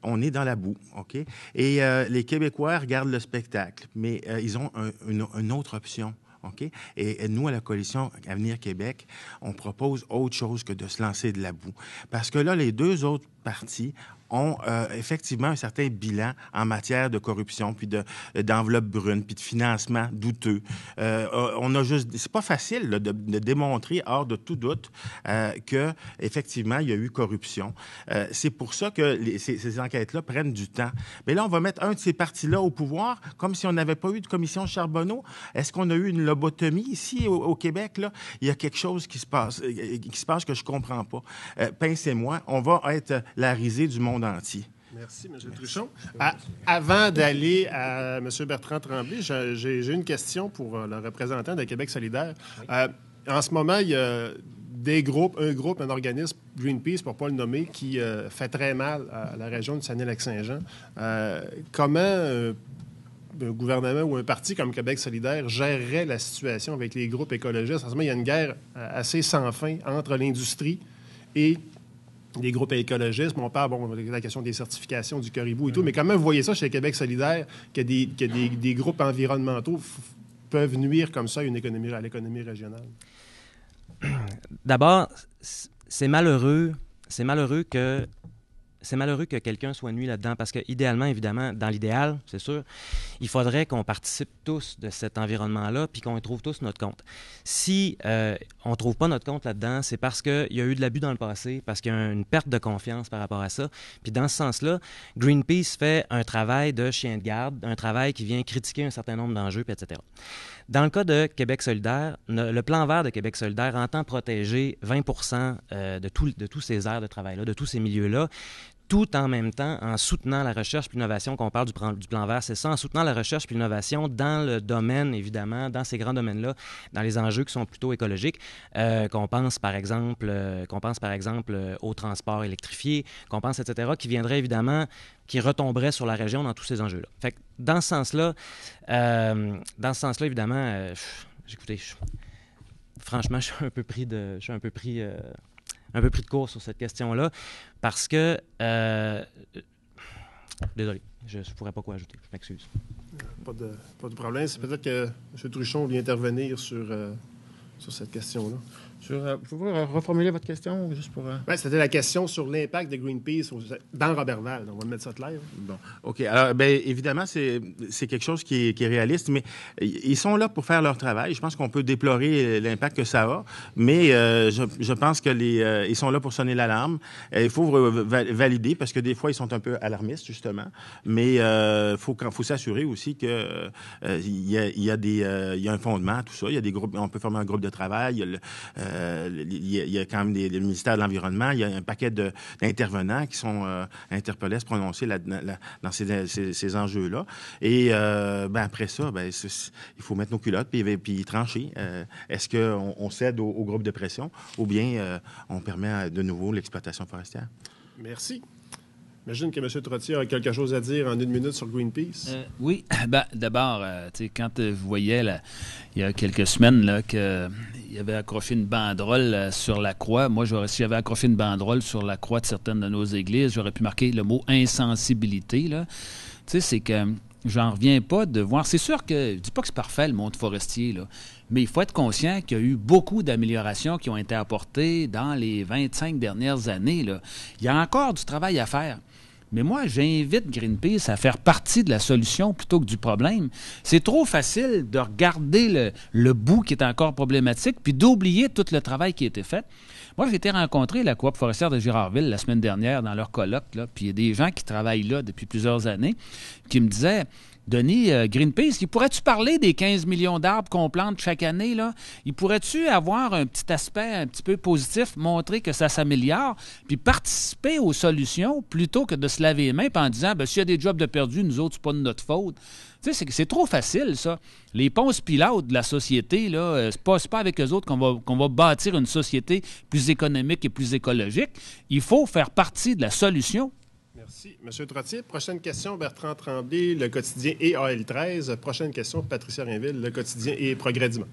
On est dans la boue, OK? Et les Québécois regardent le spectacle, mais ils ont une autre option. OK? Et nous, à la Coalition Avenir Québec, on propose autre chose que de se lancer de la boue. Parce que là, les deux autres partis ont effectivement un certain bilan en matière de corruption, puis d'enveloppe brune, puis de financement douteux. On a juste... C'est pas facile là, de démontrer, hors de tout doute, que effectivement il y a eu corruption. C'est pour ça que ces enquêtes-là prennent du temps. Mais là, on va mettre un de ces partis-là au pouvoir, comme si on n'avait pas eu de commission Charbonneau. Est-ce qu'on a eu une lobotomie ici au Québec? Là? Il y a quelque chose qui se passe que je comprends pas. Pincez-moi, on va être la risée du monde entier.
Merci, M. Truchon. Avant d'aller à M. Bertrand Tremblay, j'ai une question pour le représentant de Québec solidaire. Oui. En ce moment, il y a un organisme, Greenpeace, pour ne pas le nommer, qui fait très mal à la région de Saguenay-Lac-Saint-Jean. Comment un gouvernement ou un parti comme Québec solidaire gérerait la situation avec les groupes écologistes? En ce moment, il y a une guerre assez sans fin entre l'industrie et des groupes écologistes. On parle de la question des certifications du caribou et tout, mais comment vous voyez ça chez Québec solidaire, que des groupes environnementaux peuvent nuire comme ça à l'économie régionale?
D'abord, c'est malheureux que quelqu'un soit nuit là-dedans, parce que idéalement, évidemment, dans l'idéal, c'est sûr, il faudrait qu'on participe tous de cet environnement-là puis qu'on y trouve tous notre compte. Si on ne trouve pas notre compte là-dedans, c'est parce qu'il y a eu de l'abus dans le passé, parce qu'il y a une perte de confiance par rapport à ça. Puis dans ce sens-là, Greenpeace fait un travail de chien de garde, un travail qui vient critiquer un certain nombre d'enjeux, puis etc. Dans le cas de Québec solidaire, le plan vert de Québec solidaire entend protéger 20 de tous ces aires de travail-là, de tous ces milieux-là, tout en même temps en soutenant la recherche et l'innovation. Qu'on parle du plan vert, c'est ça, en soutenant la recherche et l'innovation dans le domaine, évidemment, dans ces grands domaines-là, dans les enjeux qui sont plutôt écologiques, qu'on pense par exemple au transport électrifié, qu'on pense, etc., qui viendrait évidemment, qui retomberait sur la région dans tous ces enjeux-là. Fait que dans ce sens-là, évidemment, écoutez, franchement, je suis un peu pris de court sur cette question-là, parce que... désolé, je ne pourrais pas quoi ajouter. Je m'excuse.
Pas de problème. C'est peut-être que M. Truchon vient intervenir sur cette question-là.
Pouvez-vous reformuler votre question juste pour...
C'était la question sur l'impact de Greenpeace dans Roberval. On va mettre ça de l'air.
Bon, OK. Alors, évidemment, c'est quelque chose qui est réaliste, mais ils sont là pour faire leur travail. Je pense qu'on peut déplorer l'impact que ça a, mais je pense que ils sont là pour sonner l'alarme. Il faut valider, parce que des fois, ils sont un peu alarmistes, justement, mais il faut s'assurer aussi qu'il y a un fondement à tout ça. Il y a des groupes, on peut former un groupe de travail, il y a quand même le ministère de l'Environnement, il y a un paquet d'intervenants qui sont interpellés à se prononcer dans ces enjeux-là. Et après ça, il faut mettre nos culottes puis trancher. Est-ce qu'on cède au groupe de pression ou bien on permet de nouveau l'exploitation forestière?
Merci. J'imagine que M. Trottier a quelque chose à dire en 1 minute sur Greenpeace.
Oui. D'abord, quand vous voyez, il y a quelques semaines, qu'il avait accroché une banderole sur la croix, moi, si j'avais accroché une banderole sur la croix de certaines de nos églises, j'aurais pu marquer le mot « insensibilité ». C'est que j'en reviens pas de voir. C'est sûr que, je dis pas que c'est parfait, le monde forestier, là, mais il faut être conscient qu'il y a eu beaucoup d'améliorations qui ont été apportées dans les 25 dernières années, là. Il y a encore du travail à faire. Mais moi, j'invite Greenpeace à faire partie de la solution plutôt que du problème. C'est trop facile de regarder le bout qui est encore problématique puis d'oublier tout le travail qui a été fait. Moi, j'ai été rencontrer la coop forestière de Girardville la semaine dernière dans leur colloque, là, puis il y a des gens qui travaillent là depuis plusieurs années qui me disaient... Denis, Greenpeace, pourrais-tu parler des 15 millions d'arbres qu'on plante chaque année, là? Pourrais-tu avoir un petit aspect un petit peu positif, montrer que ça s'améliore, puis participer aux solutions plutôt que de se laver les mains en disant, s'il y a des jobs de perdus, nous autres, c'est pas de notre faute. Tu sais, c'est trop facile, ça. Les ponces pilotes de la société, là, c'est pas avec eux autres qu'on va bâtir une société plus économique et plus écologique. Il faut faire partie de la solution.
Merci. M. Trottier, prochaine question, Bertrand Tremblay, Le Quotidien et AL13. Prochaine question, Patricia Rainville, Le Quotidien et Progrès Dimanche.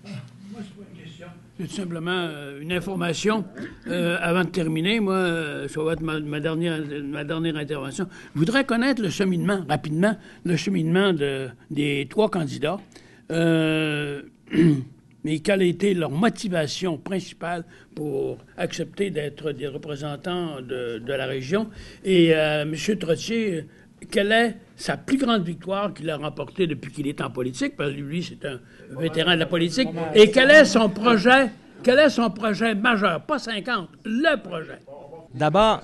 Moi, c'est pas une question. C'est tout simplement une information. Avant de terminer, moi, ça va être ma dernière intervention. Je voudrais connaître le cheminement, rapidement, des 3 candidats. Mais quelle a été leur motivation principale pour accepter d'être des représentants de la région? Et M. Trottier, quelle est sa plus grande victoire qu'il a remportée depuis qu'il est en politique? Parce que lui, c'est un vétéran de la politique. Et quel est son projet majeur? Pas 50, le projet.
D'abord,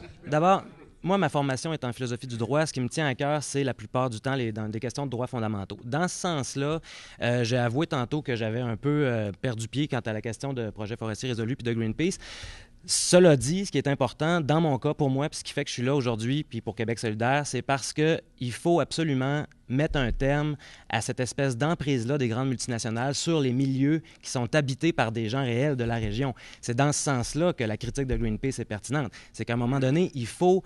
moi, ma formation est en philosophie du droit. Ce qui me tient à cœur, c'est la plupart du temps dans des questions de droits fondamentaux. Dans ce sens-là, j'ai avoué tantôt que j'avais un peu perdu pied quant à la question de projet forestier résolu puis de Greenpeace. Cela dit, ce qui est important dans mon cas, pour moi, puis ce qui fait que je suis là aujourd'hui, puis pour Québec solidaire, c'est parce qu'il faut absolument mettre un terme à cette espèce d'emprise-là des grandes multinationales sur les milieux qui sont habités par des gens réels de la région. C'est dans ce sens-là que la critique de Greenpeace est pertinente. C'est qu'à un moment donné, il faut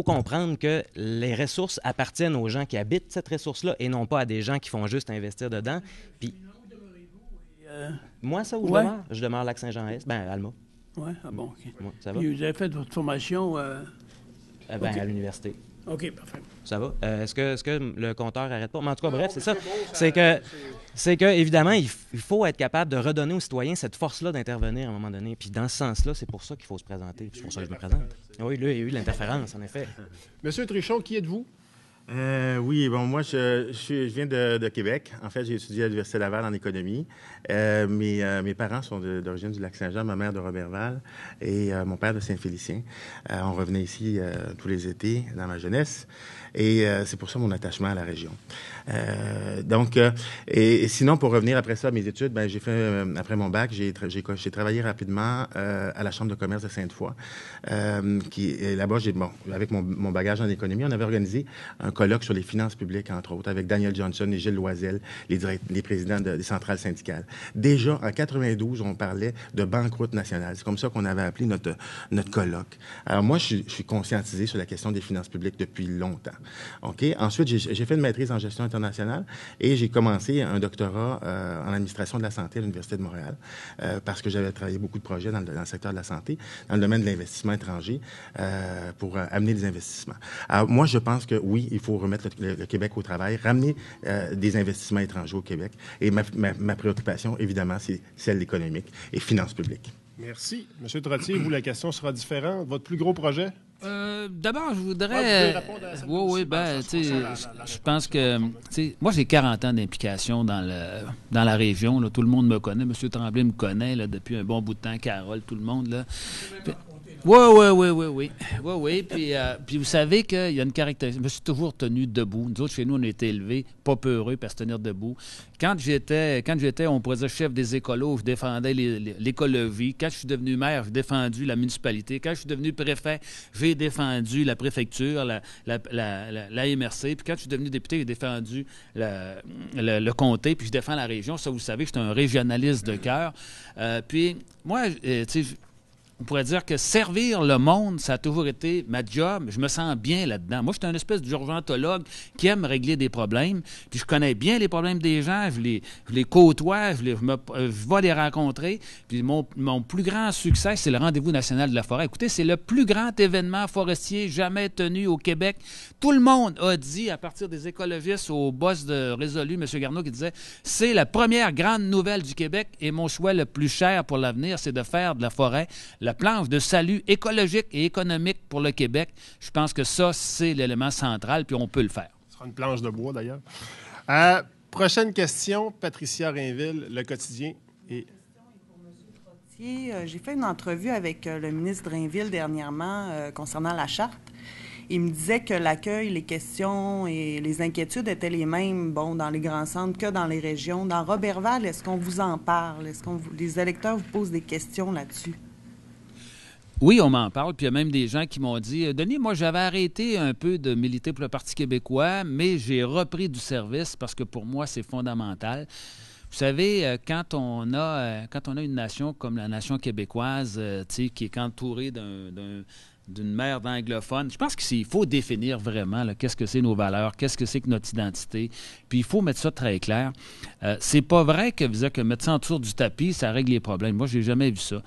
comprendre que les ressources appartiennent aux gens qui habitent cette ressource-là et non pas à des gens qui font juste investir dedans. Puis, moi, ça, où
ouais.
je demeure Lac-Saint-Jean-Est, Alma.
Oui, ah bon, OK.
Ouais, ça va?
Puis vous avez fait votre formation...
okay. À l'université.
OK, parfait.
Ça va? Est-ce que le compteur n'arrête pas? Mais en tout cas, bref, c'est ça. C'est que, évidemment, il faut être capable de redonner aux citoyens cette force-là d'intervenir à un moment donné. Puis dans ce sens-là, c'est pour ça qu'il faut se présenter. C'est pour ça que je me présente. Oui, là, il y a eu de l'interférence, en effet.
Monsieur Truchon, qui êtes-vous?
Oui, bon, moi, je viens de Québec. En fait, j'ai étudié à l'Université Laval en économie. Mes parents sont d'origine du Lac-Saint-Jean, ma mère de Roberval et mon père de Saint-Félicien. On revenait ici tous les étés dans ma jeunesse. Et c'est pour ça mon attachement à la région. Et sinon, pour revenir après ça à mes études, j'ai fait, après mon bac, j'ai travaillé rapidement à la Chambre de commerce de Sainte-Foy. Là-bas, avec mon bagage en économie, on avait organisé un colloque sur les finances publiques, entre autres, avec Daniel Johnson et Gilles Loisel, les présidents des centrales syndicales. Déjà, en 92, on parlait de banqueroute nationale. C'est comme ça qu'on avait appelé notre colloque. Alors moi, je suis conscientisé sur la question des finances publiques depuis longtemps. OK? Ensuite, j'ai fait une maîtrise en gestion internationale et j'ai commencé un doctorat en administration de la santé à l'Université de Montréal parce que j'avais travaillé beaucoup de projets dans le secteur de la santé, dans le domaine de l'investissement étranger pour amener des investissements. Alors moi, je pense que oui, il faut remettre le Québec au travail, ramener des investissements étrangers au Québec. Et ma préoccupation, évidemment, c'est celle économique et finances publiques.
Merci. Monsieur Trottier, vous, la question sera différente. Votre plus gros projet?
D'abord, je voudrais... je pense que... Moi, j'ai 40 ans d'implication dans la région. Là. Tout le monde me connaît. M. Tremblay me connaît là, depuis un bon bout de temps. Carole, tout le monde. Là. Oui. Puis vous savez qu'il y a une caractéristique. Je me suis toujours tenu debout. Nous autres, chez nous, on a été élevés, pas peureux, pour se tenir debout. Quand j'étais, on pourrait dire chef des écolos, je défendais l'écologie. Quand je suis devenu maire, j'ai défendu la municipalité. Quand je suis devenu préfet, j'ai défendu la préfecture, la MRC. Puis quand je suis devenu député, j'ai défendu le comté, puis je défends la région. Ça, vous savez, je suis un régionaliste de cœur. Puis moi, on pourrait dire que servir le monde, ça a toujours été ma job. Je me sens bien là-dedans. Moi, je suis un espèce d'urgentologue qui aime régler des problèmes. Puis je connais bien les problèmes des gens. Je les côtoie. Je vais les rencontrer. Puis mon plus grand succès, c'est le Rendez-vous national de la forêt. Écoutez, c'est le plus grand événement forestier jamais tenu au Québec. Tout le monde a dit, à partir des écologistes au boss de Résolu, M. Garneau, qui disait « C'est la première grande nouvelle du Québec et mon choix le plus cher pour l'avenir, c'est de faire de la forêt la planche de salut écologique et économique pour le Québec. » Je pense que ça, c'est l'élément central, puis on peut le faire.
Ce sera une planche de bois, d'ailleurs. Prochaine question, Patricia Rainville, Le Quotidien.
J'ai fait une entrevue avec le ministre Drainville dernièrement concernant la charte. Il me disait que l'accueil, les questions et les inquiétudes étaient les mêmes dans les grands centres que dans les régions. Dans Roberval, est-ce qu'on vous en parle? Est-ce que les électeurs vous posent des questions là-dessus?
Oui, on m'en parle, puis il y a même des gens qui m'ont dit « Denis, moi, j'avais arrêté un peu de militer pour le Parti québécois, mais j'ai repris du service parce que pour moi, c'est fondamental. » Vous savez, quand on a une nation comme la nation québécoise, qui est entourée d'une mer d'anglophones, je pense qu'il faut définir vraiment qu'est-ce que c'est nos valeurs, qu'est-ce que c'est que notre identité, puis il faut mettre ça très clair. C'est pas vrai que mettre ça en dessous du tapis, ça règle les problèmes. Moi, j'ai jamais vu ça.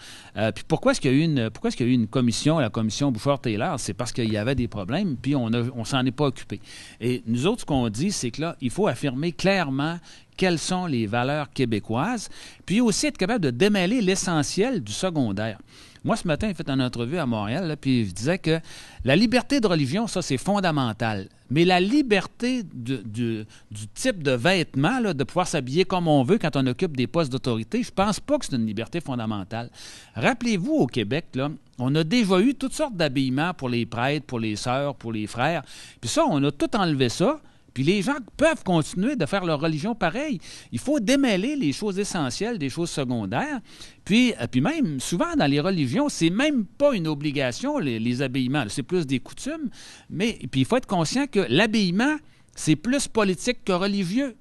Puis pourquoi est-ce qu'il y a eu une commission, la commission Bouchard-Taylor? C'est parce qu'il y avait des problèmes, puis on s'en est pas occupé. Et nous autres, ce qu'on dit, c'est que là, il faut affirmer clairement quelles sont les valeurs québécoises, puis aussi être capable de démêler l'essentiel du secondaire. Moi, ce matin, j'ai fait une entrevue à Montréal, puis je disais que la liberté de religion, ça, c'est fondamental. Mais la liberté du type de vêtements, de pouvoir s'habiller comme on veut quand on occupe des postes d'autorité, je pense pas que c'est une liberté fondamentale. Rappelez-vous, au Québec, on a déjà eu toutes sortes d'habillements pour les prêtres, pour les sœurs, pour les frères. Puis ça, on a tout enlevé ça. Puis les gens peuvent continuer de faire leur religion pareil. Il faut démêler les choses essentielles des choses secondaires. Puis même, souvent, dans les religions, c'est même pas une obligation, les habillements. C'est plus des coutumes. Mais puis il faut être conscient que l'habillement, c'est plus politique que religieux.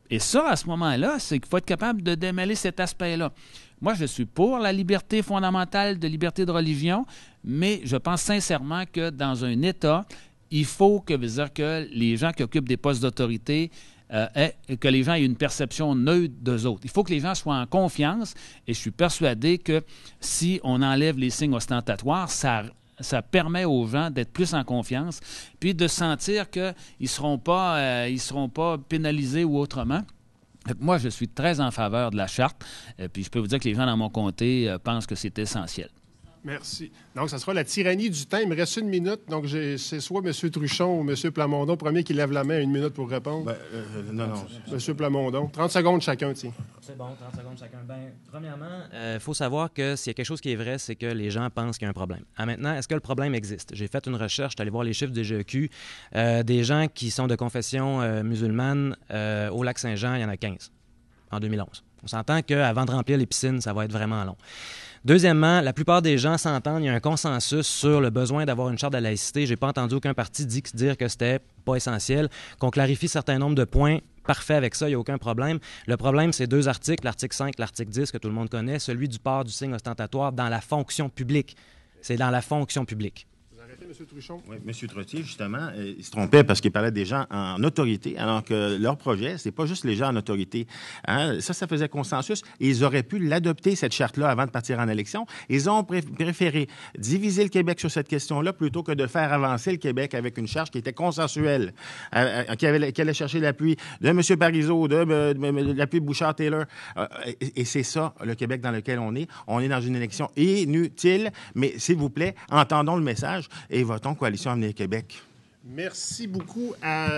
Et ça, à ce moment-là, c'est qu'il faut être capable de démêler cet aspect-là. Moi, je suis pour la liberté fondamentale de liberté de religion, mais je pense sincèrement que dans un État, il faut que les gens qui occupent des postes d'autorité, que les gens aient une perception neutre d'eux autres. Il faut que les gens soient en confiance et je suis persuadé que si on enlève les signes ostentatoires, ça permet aux gens d'être plus en confiance puis de sentir qu'ils ne seront pas pénalisés ou autrement. Moi, je suis très en faveur de la charte puis je peux vous dire que les gens dans mon comté pensent que c'est essentiel.
Merci. Donc, ça sera la tyrannie du temps. Il me reste 1 minute. Donc, c'est soit M. Truchon ou M. Plamondon, premier qui lève la main, 1 minute pour répondre.
Non.
M. Plamondon. 30 secondes chacun, tiens.
C'est bon, 30 secondes chacun. Premièrement, il faut savoir que s'il y a quelque chose qui est vrai, c'est que les gens pensent qu'il y a un problème. Maintenant, est-ce que le problème existe? J'ai fait une recherche, je suis allé voir les chiffres du GEQ. Des gens qui sont de confession musulmane au Lac-Saint-Jean, il y en a 15 en 2011. On s'entend qu'avant de remplir les piscines, ça va être vraiment long. Deuxièmement, la plupart des gens s'entendent, il y a un consensus sur le besoin d'avoir une charte de laïcité. Je n'ai pas entendu aucun parti dire que c'était pas essentiel, qu'on clarifie certains nombres de points. Parfait avec ça, il n'y a aucun problème. Le problème, c'est 2 articles, l'article 5, l'article 10, que tout le monde connaît, celui du port du signe ostentatoire dans la fonction publique. C'est dans la fonction publique.
M. Truchon.
Oui, M. Trottier, justement, il se trompait parce qu'il parlait des gens en autorité, alors que leur projet, c'est pas juste les gens en autorité. Hein? Ça faisait consensus. Et ils auraient pu l'adopter, cette charte-là, avant de partir en élection. Ils ont préféré diviser le Québec sur cette question-là plutôt que de faire avancer le Québec avec une charte qui était consensuelle, qui allait chercher l'appui de M. Parizeau, de l'appui de Bouchard-Taylor. Et c'est ça, le Québec dans lequel on est. On est dans une élection inutile, mais s'il vous plaît, entendons le message et votons Coalition Avenir Québec.
Merci beaucoup à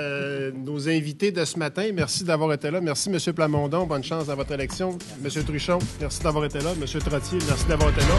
nos invités de ce matin. Merci d'avoir été là. Merci, M. Plamondon. Bonne chance dans votre élection. M. Truchon, merci d'avoir été là. M. Trottier, merci d'avoir été là.